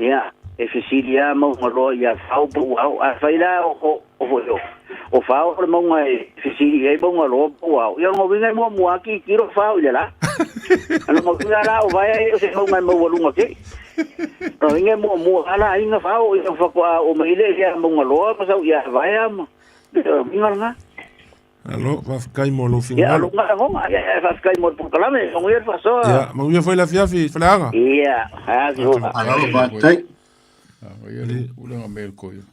Ia, fisi ia mo ngolo ia fau bu au a faila o yo. O fau le mo ngai fisi ia bo ngolo bu au. Ia ngo winga mo aki kiro fau ia la. Ano mo winga la o vai se mo ngai mo lunga ke. No inge mo ala inga fao ia fa kwa o maile ia mo ngalo pa sa ia vai am. Inga nga. Alo, va kai mo lo finga. Ia lo nga ngo ia fa kai mo por kalame, mo ia fa so. Ia, mo ia foi la fiafi, falaanga. Ia, jo. Alo va tai. Ia ule nga mel ko ia.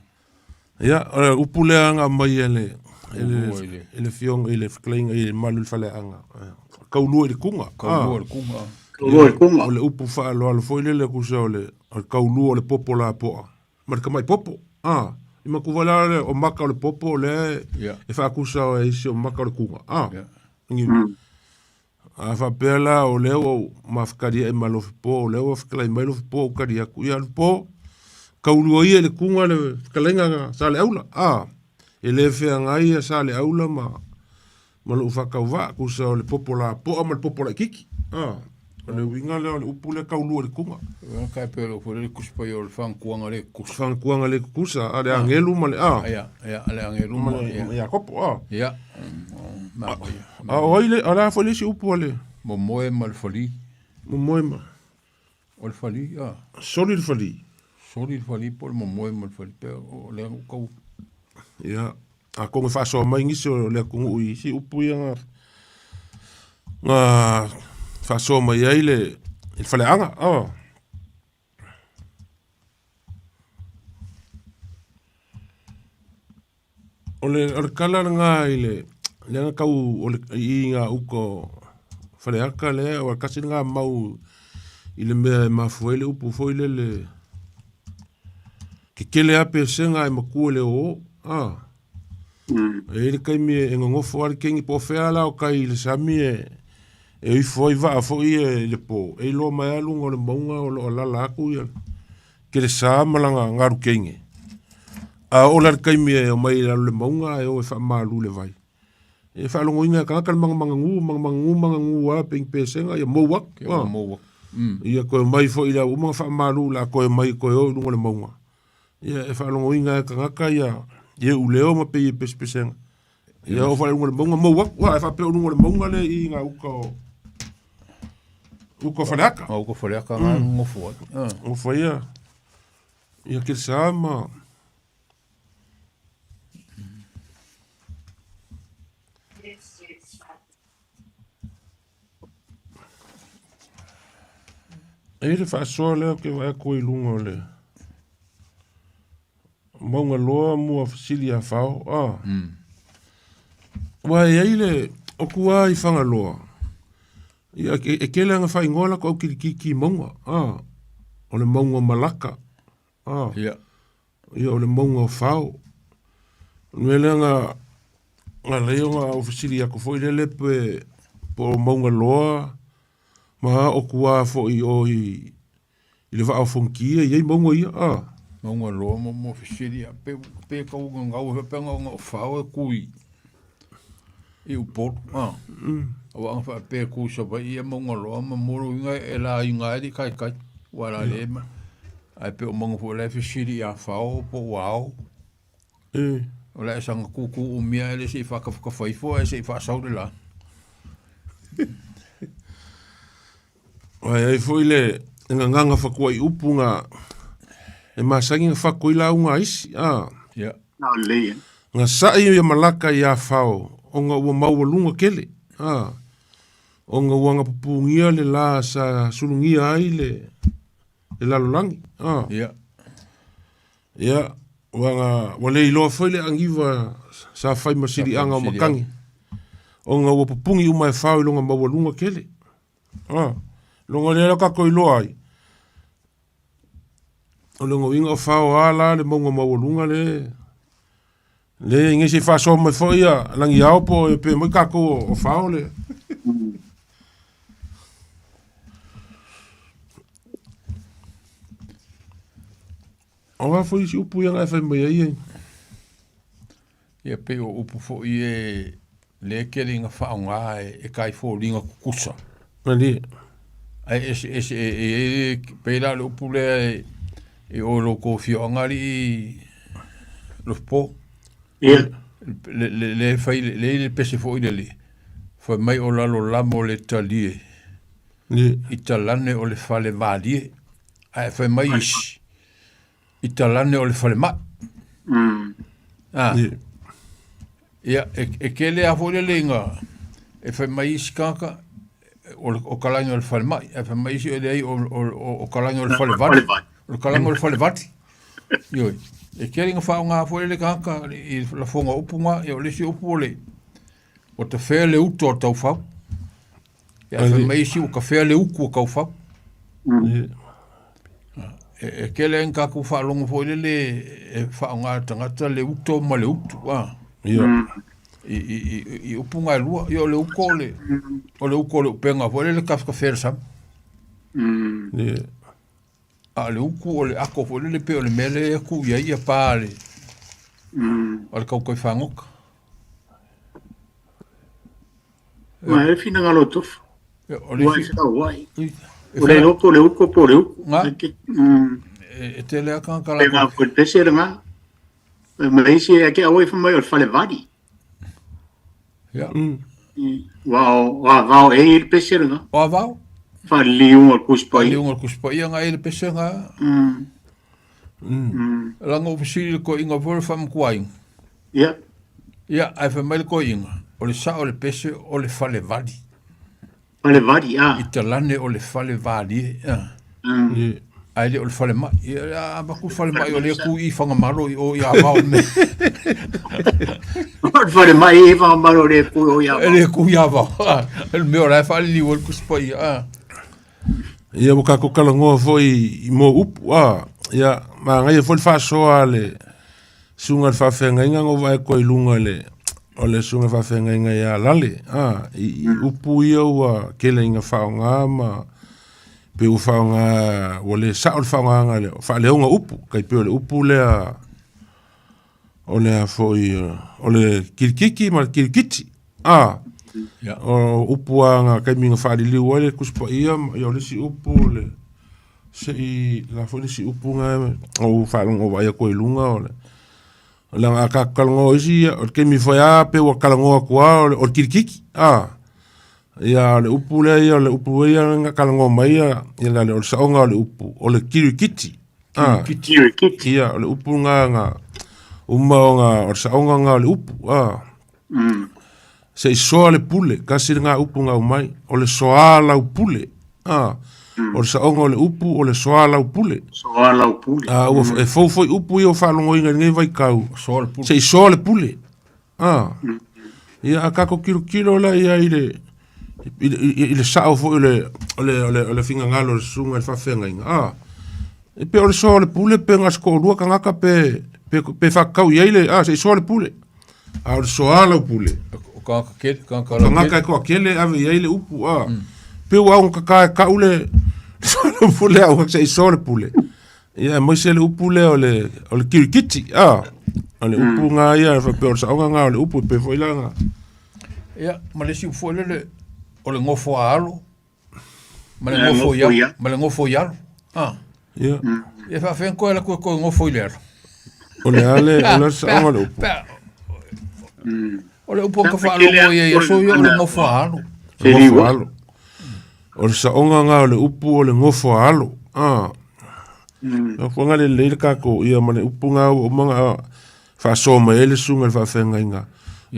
Ia, upuleanga mai ele fiong ele fkling ele malul falaanga. Kaulu ele kunga. Kaulu ele kunga. Ole upu fa lo foi le kusa ole kaulu ole popo la po. Marka mai popo. Ima kuvala le o maka ole popo le e fa kusa e si o maka ole kunga. Ngi. Fa pela ole o mafkari e malo po ole o fkala mai lo po kari ku ya po. Kaulu ia le kunga le kalenga sale aula. Ele fe ngai sale aula ma malo fa kauva kusa ole popo la po ama popo la kiki. Le winga le upule kaulu le kunga. Kai pelo for le kuspa yo fan kuanga le kus. Fan kuanga le kusa ale angelu male Ya, ale angelu male. Ya kopo Ya. Oile ala foli si upule. Mo moe mal foli. Mo moe ma. Ol foli ya. Solid foli. Solid foli por mo moe mal foli pero le ko. Ya. A ko fa so mai ngi so le kungu i si upu ya. Fa so mai ele il falaanga ole arkala nga ile le ka u ole inga uko faleaka le o kasi nga mau ile me ma foile upu foile le kele ape senga e makule o ele kai me ngofo ar kengi po fela o kai le sami e foi va foi le po e lo mai lungo le monga o la la ku ya que le sa malanga ngaru kenge o la kai mi o mai le monga e o fa malu le vai e fa longo inga ka mangu a ping pesenga ya mo wak ia ko mai foi la o fa malu la ko mai ko o lungo le monga ia e fa longo inga ka ya ye u leo ma pe pesenga ia o fa lungo le monga mo wak wa fa pe lungo le monga le inga Uko falaka. Uko falaka nga ngofo. Ngofo ia. Ia ke sama. Ele fa so le ke vai ko ilungo le. Monga loa mo ofisilia fao. Wa ele o kua I fanga loa. Ia e kele nga fai ngola ko ki monga. O le monga malaka. Ia. Ia o le monga fao. Nuele nga leo nga ofisiri ako foi lele pe po monga loa. Ma o kua fo I le va fonkia ia monga ia. Monga loa mo ofisiri pe ka unga ngau pe nga fao e kui. I upor. O ang fa pe ku so ba ia mo ngolo ma moro nga ela inga di kai wala le ma ai pe mo ngo le fishiri a fa o po wow o le sang ku umia le si fa ka fai fo e si fa sau de la ai foi le nganga fa ku I upunga e masangi fa ku la unga isi ya na le nga sa I malaka ya fao o nga o mau lunga kele o nga wanga pupungia le la sa sulungia ai le lalolangi ia wanga wale ilo foi le angiva sa fai masiri anga o makangi o nga o pupungi umai fao I longa mau lunga kele longa le ka ko ilo ai o longa winga o fao ala le monga mau lunga le inge se fa so me foi langi au po pe mo ka ko o fao le O nga foi si upu yang fa mai ai. Ia pe o upu fo ie le keringa fa nga e kai fo linga kukusa. Mali. Ai e pe la lo upu le e o lo ko fio ngari lo po. Ia. Le fai le pese fo ile. Fa mai o la lo lamo le talie. Ni Italane o le fale valie. Ai fa mai Italane o le fale ma. Ia, e kele a fole lenga. E fa mai skaka o kalango le fale mai. E fa mai o lei o kalango le fale vati. O kalango le fale vati. Ioi. E kele nga fa nga fole le kaka i la fonga upunga e o le si upu le. O te fea le uto o tau fau. E fa mai si o ka fea le uku o kau fau. E kele nga ku fa longo fole le e fa nga tangata le uto ma le utu. ia. I upunga lua, i o le ukole. O le ukole upenga fole le kafka fea sam. Ia. A le uku o le ako fole le pe o le mele e ku ia ia pale. O le kau koi whangoka. Ma e fina ngalo tofu. O le Wai fina wai. O le loko le uko po le uko. E te lea kankala. E ngā koi pese re ngā. Ma isi e ke awai whamai o le fale vadi. Ia. Wao e il pese re ngā. O avau. Fa liunga kuspai. Liunga kuspai ia ngā ele pese ngā. Langa ofisiri ko inga vore wham kuaing. Ia. Ia, ai whamai ko inga. O le sa o le pese o le fale vadi. Fale vadi, I te lane o le fale vadi. Ai le o le fale mai. Ia, baku fale mai o le ku I whangamaro o ia avau me. Fale mai e whangamaro le ku o ia avau. Le ku ia avau. El meo rai fale li o le kuspai. Ia mo ka ko kalangoa foi mo upu ia ma ngai foi fa soa le sunga fa fenga inga ngo vai ko ilunga le o le sunga fa fenga inga ia lale I upu ia wa kele inga fa nga ma pe u fa nga o le sa o fa nga le fa le unga upu kai pe le upu le o le foi o le kirkiki ma kirkiti o upu nga kai minga fa li le kuspa ia o le si upu le se la foi si upu nga o fa ngo vai ko ilunga o le la ka kalongo isi o ke mi foi pe o kalongo kwa o kirkiki ia le upu le ia le upu ia nga kalongo mai ia le o saonga le upu o le kirkiti kirkiti ia le upu nga uma o saonga nga le upu se soa le pule kasi nga upu nga mai o le soa la upule o le saonga o le upu o le soa la upule e foi upu i o whalongo inga ngai vai kau se soa le pule ia a kako kilo la ia i le sao foi o le finga ngalo le sunga le whawhenga inga e pe o le soa le pule pe ngasko lua ka ngaka pe whakau ia i le se soa le pule o le soa la upule ngaka ko kele ave ia i le upu pe wa un ka ule le pule au se sole pule ia mo se le upule o le kirkiti o le upu nga ia fa pe sa nga o le upu pe foi langa ia ma le si foi le o le ngofo alo ma le ngofo ia ia e fa fen ko la ko ngofo ia o le ale o le sa nga le upu o le upu ka fa lo ia so ia le ngofo alo o le saonga nga o le upu o le ngofo alo o konga le leile kako ia mane upu nga o manga fa soma ele sunga fa fenga inga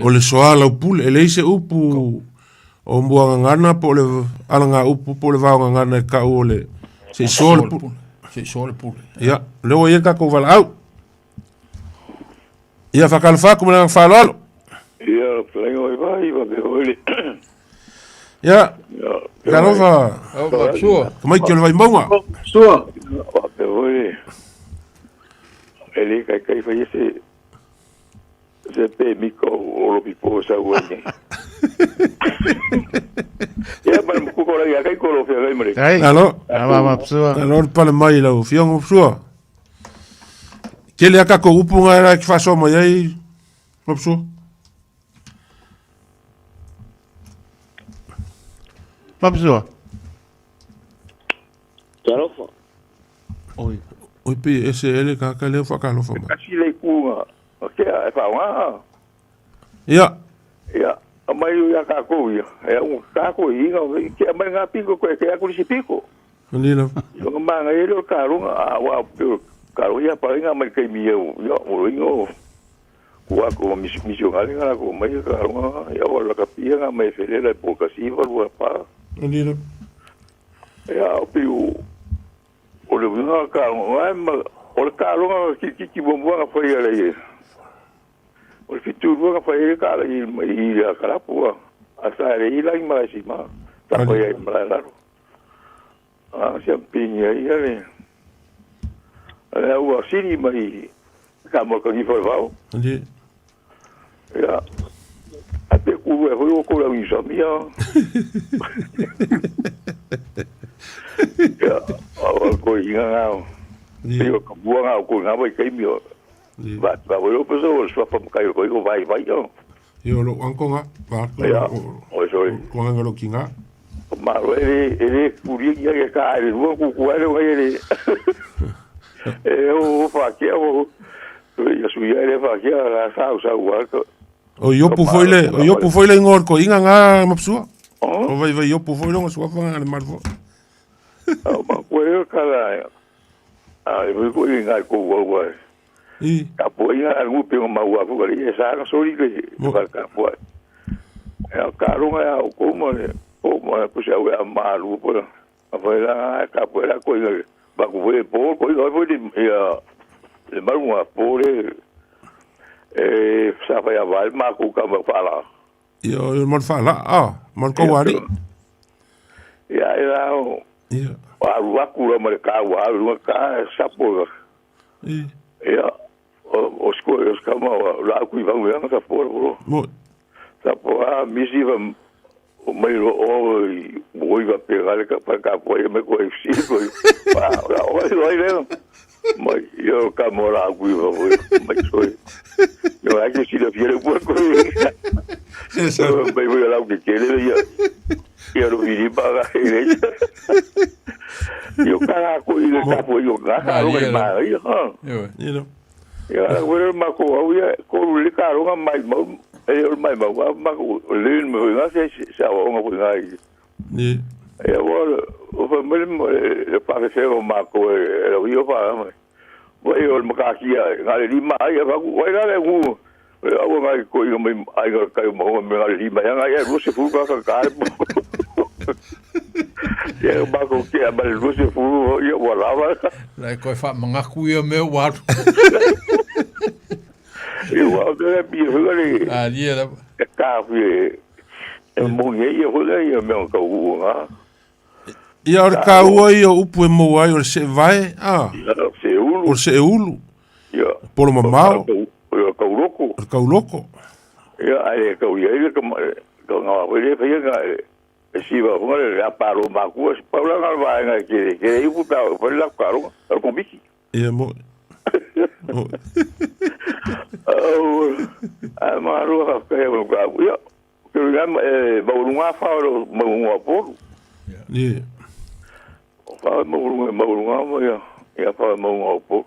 o le soala upule ele se upu o mbuanga ngana po le alanga upu po le vaonga ngana ka o le se sole pule ia le o ia kako vala au ia fa kalfa kuma na fa lolo ia plengo i vai va be ole ia Garova, sua. Como é que ele vai embora? Sua. Oi. Ele kai foi esse pe mico o lo pipo sa uene. Ya para mu ko la kai ko lo fe mai mare. Allo? Sua. Allo para mai la fiong sua. Ke le aka ko upunga era ki faso mo yai. Mapso. Mapso. Talofa. Oi. Oi pe ese ele ka le fa ka lo fa. Kasi le ku. Okay, e fa wa. Ya. Ya. Amai ya ka ko ya. E un ka ko inga ke mai nga piko ko ke aku si piko. Ndilo. Yo manga ele ka runga wa karo ya pa inga mai kai mi yo o ingo. Kuwa ko misión nga ko mai ka runga ya wa la kapia nga mai fele la poca si va pa. Ndilo. Ya piu. O le nga ka runga o le ka runga ki bombo nga fa ya le. O fitu nga fa e ka la i ya kala pua asa re i la i mai si ma ta ko ya mai la ah se pinya ia le o siri mai ka mo ko ni fa va Ndi ya ate ku e ho ko la mi so mia ya o ko inga yo ko bua ko nga vai kai mi Ba wo pe so so pa kai ko vai yo. Yo lo ankonga ba. Ya. O so. Ko nga lo kinga. Ma ele puri ya que cara, vou com ele ele. Eu fa que eu suia ele fa que la sa ko. O yo pu foile ngor ko inga nga mapsua. O vai yo pu foile ngor so fa nga marfo. Ma ko yo kala. Eu vou inga ko wo. Kapoia algo pelo mau afu ali esa no sori que ka po ya karunga ya como pues ya malu por afuera kapoera ko ba ko foi ya le malu por sa fa ya val ma ku ka fala yo mo fala mo ko wari ya era wa ku lo mercado wa ka sapo ya o escolhas como lá que vão ver essa porra tá porra misi vão o meio o vai pegar para cá foi me conhecido olha mas eu camora que vou mas foi eu acho que se ele vier por coisa isso bem vai lá o que ele ia eu vi para ele eu cara coisa capo eu cara mas ya wera ma ko ya ko le karo nga mai mo e mai ma ko le mo nga se sa o nga nga ni ya wala o fa mo le pa se o ma ko e lo yo pa ma o e o ma ka ki ya nga le ma ya fa ko wera le ku o nga ko yo mai ai ga ka mo me nga le ma ya nga ya ro se fu ka ya ba ko ke ba ro se fu ya wala la ko fa manga ku yo me wa eu até me olhei ali era café eu morri eu olhei meu cão e a cão aí o pu mo ai o se vai o se ulu por mamau o cão louco aí cão aí como não ele fez se vai vamos lá para o macu para lá vai que eu vou para lá caro com bici e mo maru ka e mo ka yo que eu não falo mo por ni fa mo ya fa mo por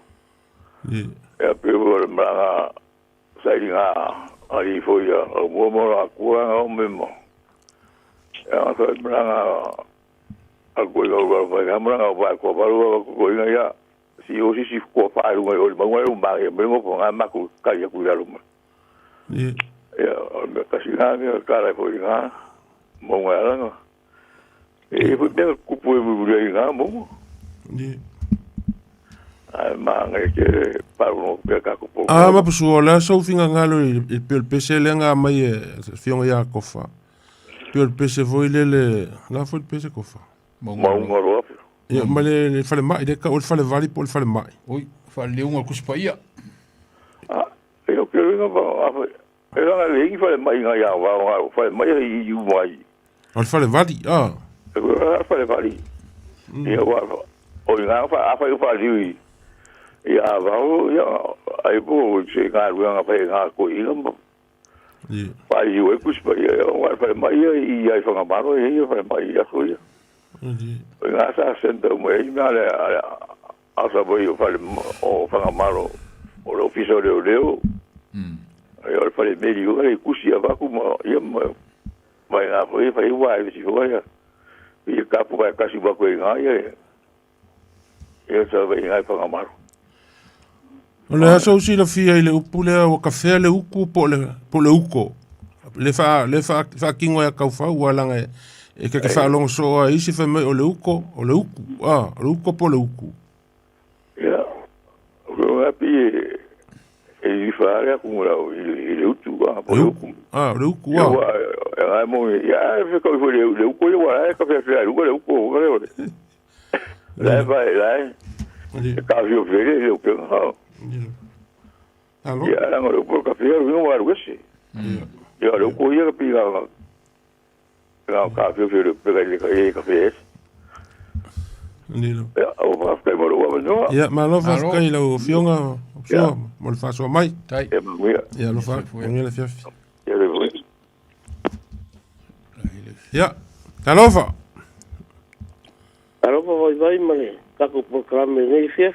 ni ya pelo mara sai ali foi o mo a cura o mesmo ya fa mara a coisa vai mara vai com o ya si o si ko fa lu o ma me mo ko ma ku ka ya ku ya lu ni ya me ka si na ka la foi nga mo nga la e fu de ku pu bu ri nga mo ni ma nga ke pa no pe ka ku ma pusu la so finga ngalo il pese le nga mai fiong ya ko fa il pese foi le la foi pese ko fa mo nga ro ya male fale mai de ka o fale vali po fale mai oi fale un ku spaia eu quero nga ba eu nga le fale mai nga ya va fale mai i u mai o fale vali fale vali ya wa o nga fa fa li ya va ya ai po se nga ruanga pa nga ko i ngam pa i we kus pa ia wa pa mai i ai fa ngaro i fa mai ia so ia nga sa senta mo i nga le asa bo i fa o fa ngaro o lo fiso de leo ai o fa le meri o le kusia va ku mo ia mai nga po i fa i wa i si ho ia i ka pu ka si ba ko nga ia ia sa va i ai fa ngaro o le aso si la fia i le upu lea o kafea le uku po le uko. Le fa kingo ya kaufa ua langa e ke fa longo soa isi fa me o le uku. O le uko po le uku. Ya, o api e i fa area kumura i le utu po le uku. Le uku wa. Ya, mo ya fe ko le uku le wa ka fe le uku o le o. La va la. Ka vio vere le uku. Alô? Ya, la ngoro ko café no war wese. Ya, lo ko ia pi ga. Ga café fe pega le café. Nilo. Ya, o va ka mo lo no. Ya, ma lo fa ka i lo fionga. Mo fa so mai. Tai. Ya, lo fa. Ngi le fiaf. Ya, le voi. Ya. Talofa. Talofa vai male. Ka ko programa ni fiaf.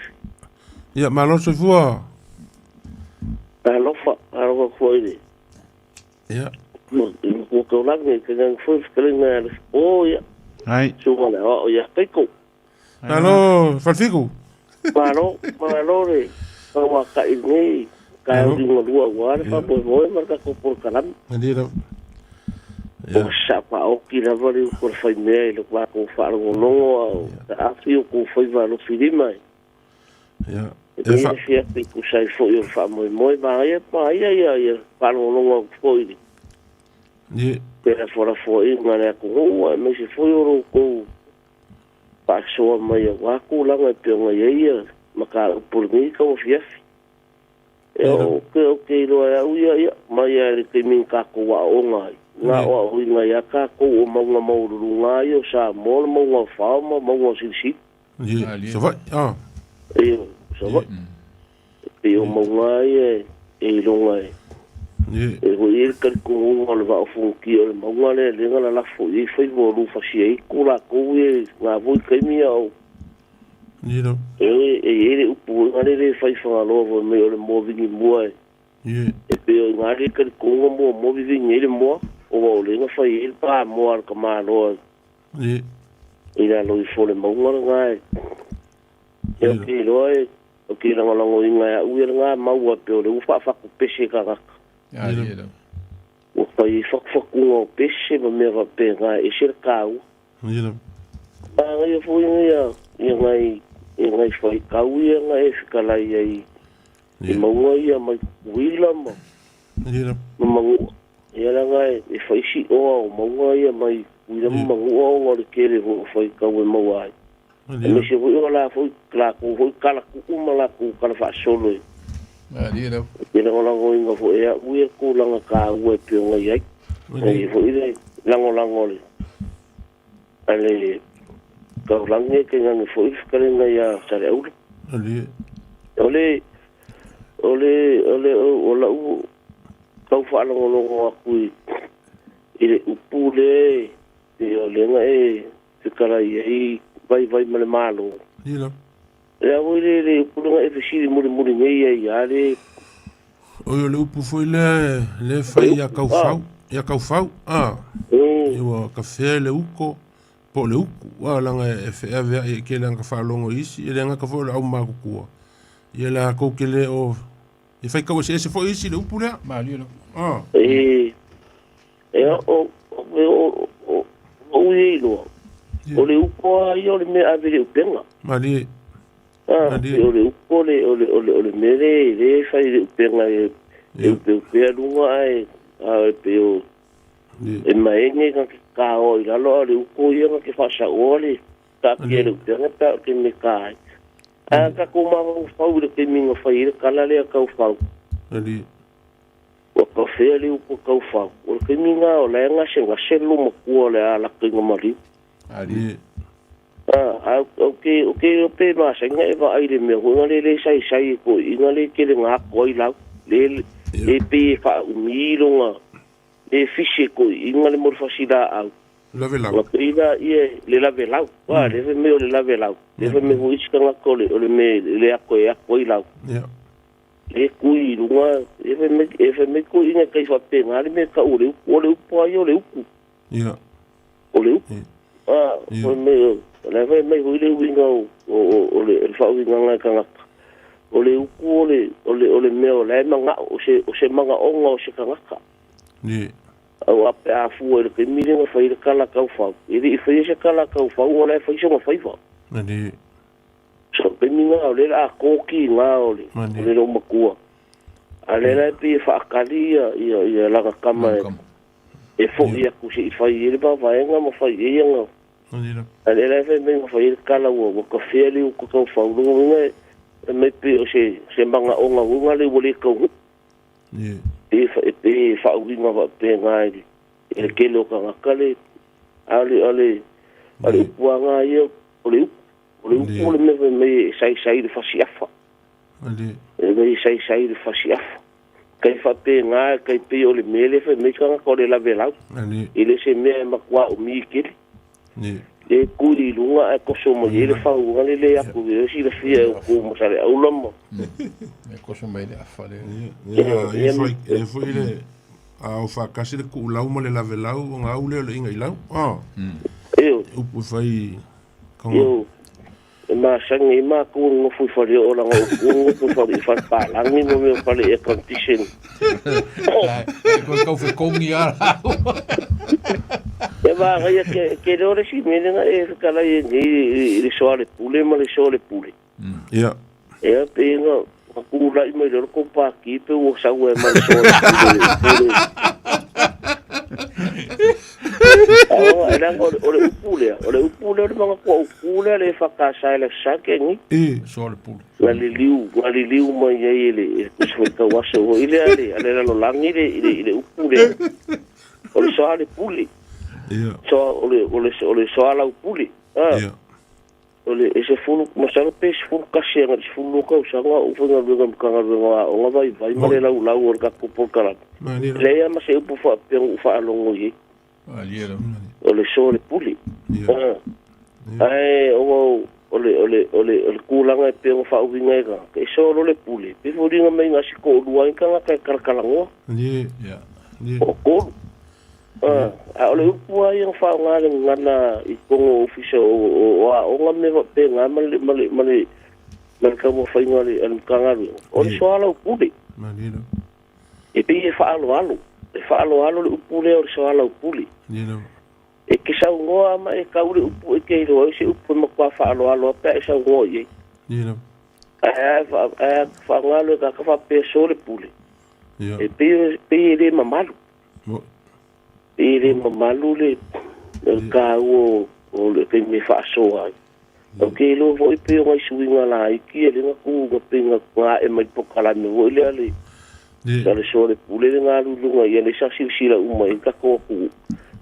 Ya, ma lo se fua. Talofa, aro ko ile. Ya. Ko ko lang ni ka nang fu skringa. Oh ya. Ai. Suwa la o ya peko. Alô, Falfico. Paro re. Wa ka ini ka di ngua wa fa bo marka ko programa. Ndiro. O sapa o kila vale ko fai me lo va ko fa lo no. A fio ko foi va lo filima. Ya. E fia pe ku sai fo yo fa moi ia pa lo foi ye pera fora foi ngale ku o me se foi o ko pa so mai wa ku la me pe ia maka por mi ko fia o ke lo ia mai ia ke min ka ko wa o ngai na o ngai ka ko o mo ru yo sa mo fa mo si ye ça va so va e o mongai e longai e ho ir kal ko ngol va fu ki o mongai le ngala la fu i foi vo lu fa si ku la ku e na vo ke mi o no e upu ngale le fai fa lo vo me o le mo vi mo e pe o ngale kal ko mo vi ni le mo o le nga fai il pa mo ar ka ma lo e la lo i fo le mongai ngai e ki lo e o ki la ngolongo inga u nga mau pe o fa ku pese ka ka ya ya o pai fa ku o pese me va pe nga e cerca u ya eu fui ia ngai foi ka u nga e fica lá e mau ia mai wila mo ya mau ia nga e foi si o mau ia mai wila mau o ngor kere foi ka u mau ai me se voi la foi la ku foi kala ku mala ku kala fa solo Dira. Ina ngolango inga fo ea uia ku langa ka ue pio ngai ai. Ei fo ire lango le. Ale ka lange ke ngangi fo ifkare ngai a sare aula. Ole ola u kau fa longo aku ire upule e ole nga e fikara i vai male malo. Dira. Ya le pulunga e fisi muri nei ale o le upu foi le fai ya kaufau eu café le uko po le uku langa e fe e ke langa fa longo isi e langa ka fo au ma ku e la ko ke le o e fai ka se foi isi le upu le maliro o le uko yo le me ave o penga mali ole mere le fai penga e pe lunga ai pe o e mai ne ka o la lo le ko ia ke fa sa ole ta ke le penga ta ke me kai a ka ko ma fa u ke minga fai ka la le ka fa ali o ka fe le ko ka fa o ke minga o la nga se lu mo ko le ala ke ngomari ali Okay, pe ma senga e va ai le me ho le sai ko inga le ke le nga ko i lau le pe fa umilonga e fisi ko inga le mor fasida au lave lau la pina ie le lave lau wa le me le lave lau le me ho iska nga ko le me le ko i lau e kui lunga e me ko inga kai fa pe nga le me ka o le po yo le ku o le o me la vai mai hui le winga o le fa winga nga kanga o le uku o le meo la manga o se manga onga o se kanga ni o ape a fu le ke mire nga fai le kala ka fa i fai se kala ka fa o la fai se nga fai fa ni so pe minga o le a koki nga o le lo makua ale la pe fa kalia ia la kama e fo ia ku se fai le ba vai nga mo fai ia nga ale la fe me fai kala o ko feli o ko fa lu me pe o se manga o nga le wole ko e fa u nga va pe ngai e ke lo ka kale ale puanga ia o le me sai de fasiafa me sai de fasiafa kai fa pe ngai kai pe o le mele fe me ka ko le la vela ile se me ma kwa o mi ke e kuri lunga e koso mo ile fa u ngale le ya ku e si le fie ko mo sale au lomo e koso mai le afale e foi le a fa kasi le ku lau mo le la vela o nga u le inga ilau u pu fai yo ma sangi ma ku ngo fu fa le o la ngo fu fa fa pa la ni mo me fa le competition ko fe kongi ara e va ga che ore si me nga e kala ni le sole pule ma le sole pule ya e pe nga ku la i me lo ko pa ki pe o sa we ma le sole pule era ore upule mga ko upule le fakasa le sakeni sole pule waliliu mo yele kusweka waso ile ale lo langi ile upule ore sole pule so ore sole upule ole ese fulu masalo pes fulu kasianga fulu ko sanga ufunga luga mkanga luga o vai male la or ka ko kala le ya ma se upu fa pe fa longo yi aliero ole sole puli ai ole kulanga pe fa uvinga ka ke solo le puli pe furinga mai ngasi ko duai kanga ka karkalango ya o ko ole upu ai fa ngana I kongo official o ngame pe ngamale male ka mo fa ngale an kangaru ole soala upuli e pe fa alo le upule o soala upuli e ke sa ngoa ma e ka ule upu e ke ro se upu ma kwa fa alo pe sa ngoa ye fa ngalo ka fa pe sole puli e pe le mamalu le ka o le ke me fa so ai o ke lo voi pe o suinga la I ki le na ku go pinga kwa e mai pokala me vo le ale le sole pule nga lunga ye le sa sila uma ka ko ku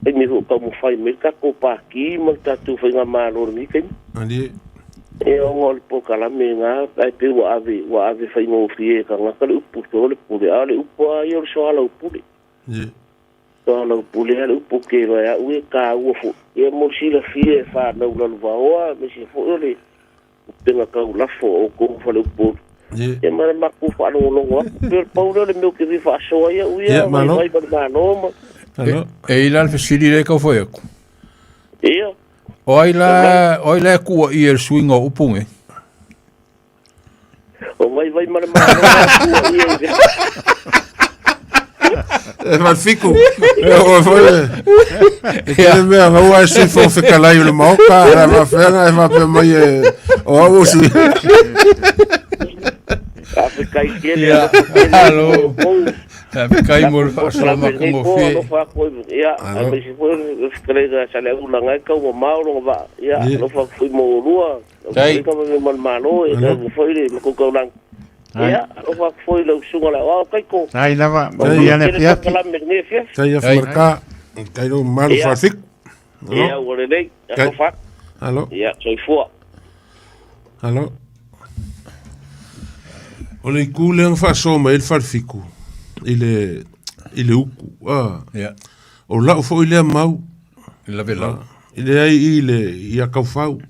e me ka mo fai me ka ko pa ki mo ta tu fa nga malo ni ke e o ngol pokala me nga ai pe wa ave fa no fie ka nga ka le upu sole pule ale upu yo soala upule Tolo pule ale upu ke ro ya u ka u fu e mo sila fie fa no lo va o me si fu le tenga ka u la fo o ko fa le upu e ma ku fa no lo per paulo le meu que vi fa so ya u ya vai ba no e ila le sili le ka foi ko e oila ku I el swingo upunge o vai ma no e va fico o foi e me va se fo fica lá o mal para va fera e va pe mai o su Afrika iele allo Afrika I mor fa so ma como fe ya a me si foi escrega sale una ngai ka o mauro va ya no fa fui mo lua ka me malo e foi le ko ko lang ya o fa foi lo sunga la o kai ko ai lava o dia ne fia sai a marca kai no mal fa fic ya o le nei ka fa Halo. Ia, soifua. Halo. O le ikule ang whaasoma il wharfiku. Ile uku. Ia. O lau fo ile mau. Ila vela. Ile ai ia kaufau.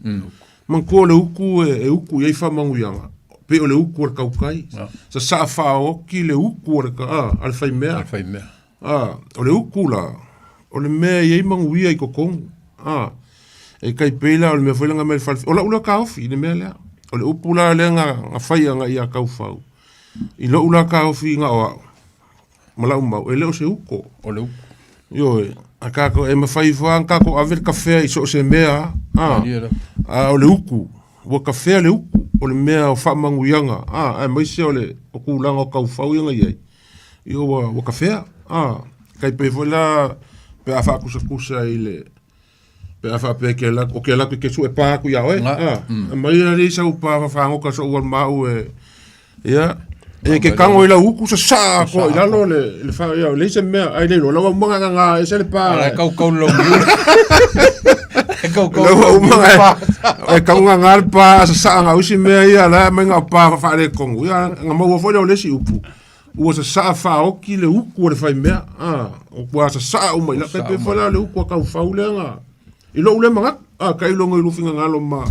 Manko le uku e uku iei whamangu yanga. Pe o le uku ar kaukai. Sa whaoki le uku ar ka. Alfai mea. Alfai mea. O le uku la. O le mea iei mangu ia i kokongu. E kai peila o le mea whailanga mea le wharfiku. O la ula ka ofi, le mea lea. O le upu la lea nga whaianga ia kaufau. I lo ula ka ofi nga oa. Malau mau. E leo se uko. O le uku. Yo a kako e mawhai whaang kako a ver kawhea i so se mea. O le uku. Wa kawhea le uku. O le mea o whamangu ianga. E maise o le o kulanga o kaufau ianga iei. Yo wa kawhea. Kai pe whala pe a whakusa i le pe a whape ke la o ke la ke su e pāku ia oe. Mai ri sa upa whaangoka so ua mau e. Ia. E ke kango i la uku sa ko i lalo le wha ia le se mea ai le lo lawa mga nga e se le pā. Ala kau lo ngiu. Lawa mga e kau nga pa sa nga usi mea ia la mai nga pa wha le kongu. Ia nga mau wafo le si upu. Ua sa wha oki le uku le whai mea. O kua sa umai la kai pe whala le uku a kau whau le nga. I lo ule mga kai longo i lufinga ngalo ma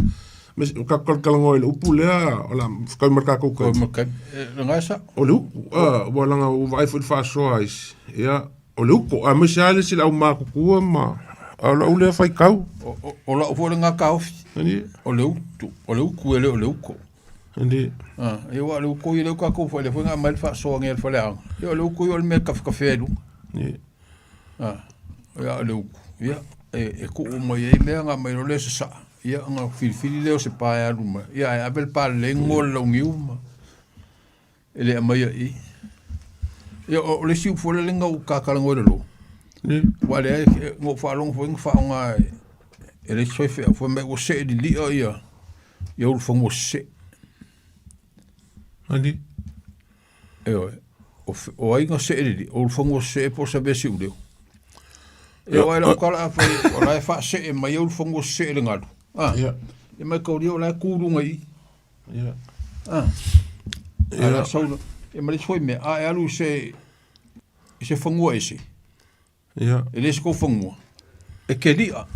ka kalkalango i le upu lea o la kai marka kou kai. Ngasa? O le uku, walanga uvai fui whaasoa isi. Ia, o le uku, a misi ale sila au maa kukua ma. A la ule whai kau. O la ufu nga kaufi. O le uku ele o le uku. Andi. E wa le uku i le uka kou fai le fui nga mai whaasoa ngel fai le hanga. Ia le uku i o le mea kawhelu. Ia le uku. Ia. E ku mo ye me nga mai no le sa ia nga fili le o se pa ya luma ia e abel pa le ngol lo ngiuma ele mai i ia o le siu fo le nga u ka ka ngol lo wa le ngo fa long fo nga nga ele soi fe fo me o se di li ia ia o fo mo se andi o ai nga se di o fo mo se po sa be siu le e oi la kala fa o la fa se e mai o fongo se le ngalo e mai ko rio la kuru ngai ala sauna e mai foi me a alu se fongo ese e le ko fongo e ke dia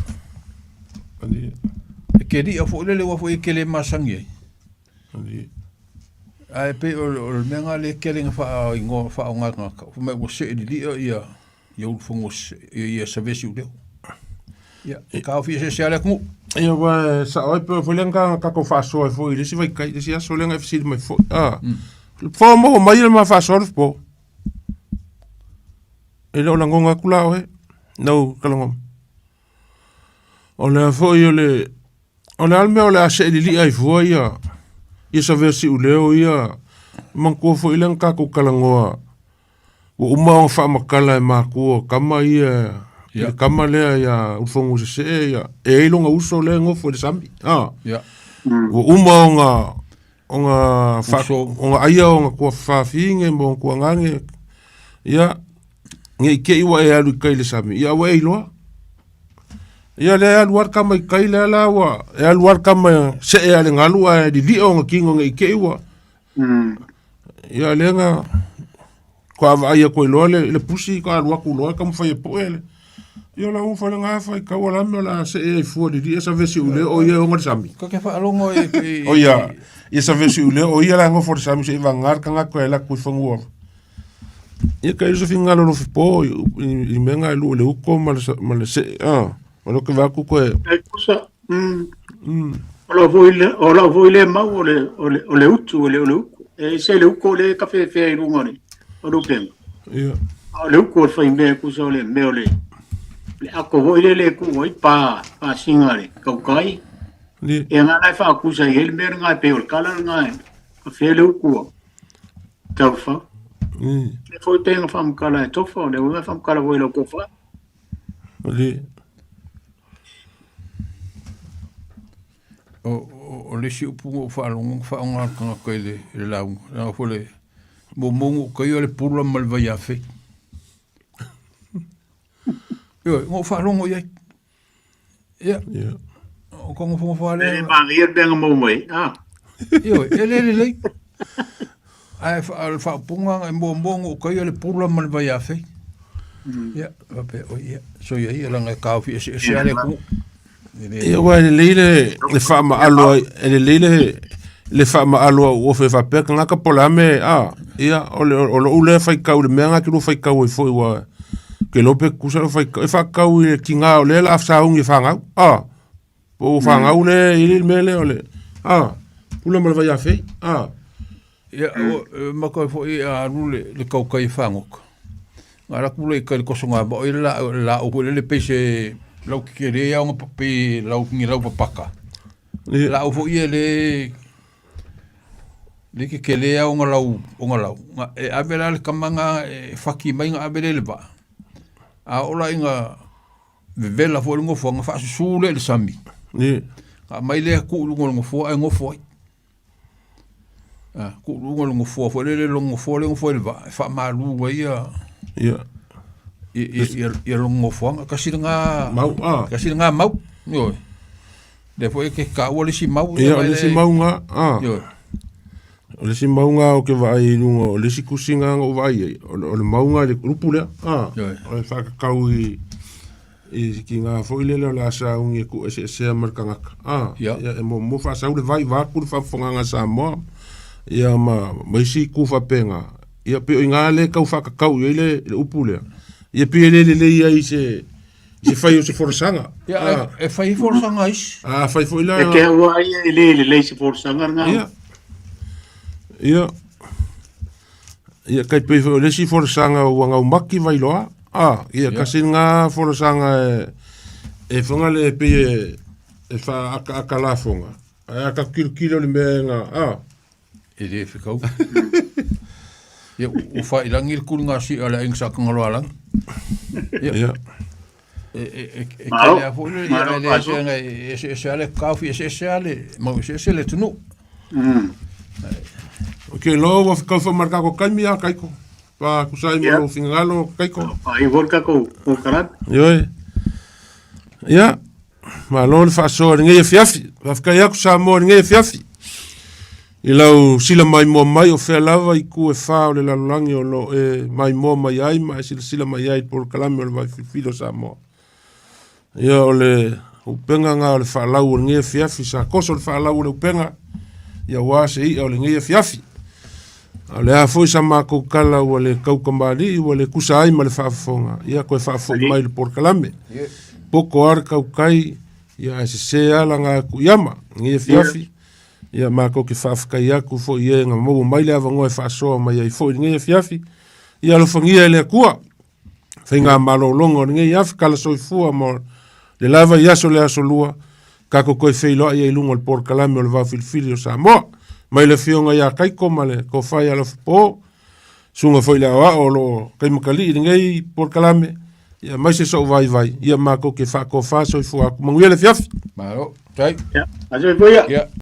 e ke dia fo le wa fo e ke le masangi ai pe o menga le ke le fa ngo fa nga fo me o se di ia eu fomos ia serviço deu ia ka ofi se ala ku ia wa sa oi pe foi lenga ka ko faso foi isi vai kai isi aso lenga fisi mai foi fo mo mai ma faso po ele o langonga kula o no kalongo o le foi o le alme o le ase li ai foi ia serviço leo ia man ko foi lenga ko kalangoa o uma fa makala e maku kama ia kama le ia ufongu se ia e longa uso le ngofo de sambi o uma nga fa nga ia nga ko fa finge mo ko ngange ia ngai ke iwa e alu kai le sambi ia we ilo ia le alu war kama kai le la wa e alu war kama se e ale ngalu a di o nga kingo ngai ke iwa ia le nga ko ava ia ko le pusi ko alwa ku lo kam fa po ele yo la u fa nga fa ka wala me la se e fu di esa vesi ule o ia ngor sami ko ke fa longo o ia esa vesi ule o ia la ngo for sami se vangar ka nga ko ela ku fango ia ka iso finga lo po i menga lu le ko mal se lo que va ku ko e cosa o la voile ma o le utu e se le uko le cafe fe lu ngoni o lo pem le uko fa me ku so le me le ako voile le ku oi pa singare ka kai e nga lai fa ku sa el mer nga pe o kala nga fe le uko ka fa le fo te nga fam kala to fa le nga fam kala voile ko fa o le si upu fa longo fa nga ka le la na fo le mo ko yo le pula mal vai a fe yo mo fa longo ya o kongo fonga fa le mangia benga mo mai io ele ai fa punga mo o kai le pula man vai afe ya vape o ya so ya ia langa ka fi se ale ku ia wa le fa ma alo le fa ma alo o fe fa pe nga ka polame ia o le fa ka le menga ki lo fa ka o foi wa ke lo pe ku sa fa ka o le kinga o le la fa un fa nga po fa nga o le il mele o le pula ma vai afe ia ma ko fo ia rule le kau kai fangok ngara kule ka ko songa ba la o le pese lau ki re ya un papi lau ngi lau papaka la o fo ia le ke le ya un lau e avela le kamanga faki mai nga avele le ba ola inga vela fo ngo fo nga fa su le sami mai le ku ngo fo ai ngo fo ku ngo fo le longo fo le ngo va fa malu wa ia ia longo fo ka singa mau yo de foi que ka o le si mau le si mau nga yo le si mau nga o ke vai lungo le si kusinga o vai o le mau nga le grupo le o fa ka i ki nga foi le la sa un ku se markanga ya mo fa sa le vai va ku fa fonga nga sa mo ia ma si ku fa penga ia pe nga le ka fa ka le upule ia pe le ia se fai o se forsanga ia e fai forsanga is fai foi la e ke wa ia le se forsanga nga ia kai pe le si forsanga o nga maki vai loa ia kasi nga forsanga e fonga le pe e fa aka la fonga aka kilo le menga ele ficou ia o fa ilangi ku nga si ala ing sa kangalo alang ia que a folha ia se ale kafi se ale mo se le tunu okay lo va ficar fa marcar ko kaimia kaiko pa kusai mo fingalo kaiko ai volka ko karat ia ma lo fa so ngai fiafi va ficar ia ku sa mo ngai fiafi I lau sila mai mo mai o fea lava I ku e wha o le lalangi o lo mai mo mai ai ma sila mai ai por kalame o le vai whiwhiro sa mo. Ia o le upenga ngā o le wha lau o le ngia fiafi sa koso le wha lau o le upenga ia wase I o le ngia fiafi. O le a foi sa mako kala o le kaukamari o le kusa ai ma le whaafonga. Ia koe whaafonga mai le por kalame. Poko ar kaukai ia se ala ngā kuyama ngia fiafi. Ia mako ke whaafkai aku fo I e ngā mou mai le avangoe whaasoa mai ai fo I ngai fiafi. Ia lo whangia le kua. Whai ngā malolongo ngai afi kala soifua mo le lava I aso le aso lua. Kako koe whailoa I lungo le por kalame o le whawhilfili o Samoa. Mai le whionga ia kaiko ma le ko whai ala whapo. Sunga whai le awa o lo kaimakali I ngai por kalame. Ia mai se so vai vai. Ia mako ke whako wha soifua aku. Manguia le fiafi. Maro. Tai. Ia. Aso I poia. Ia.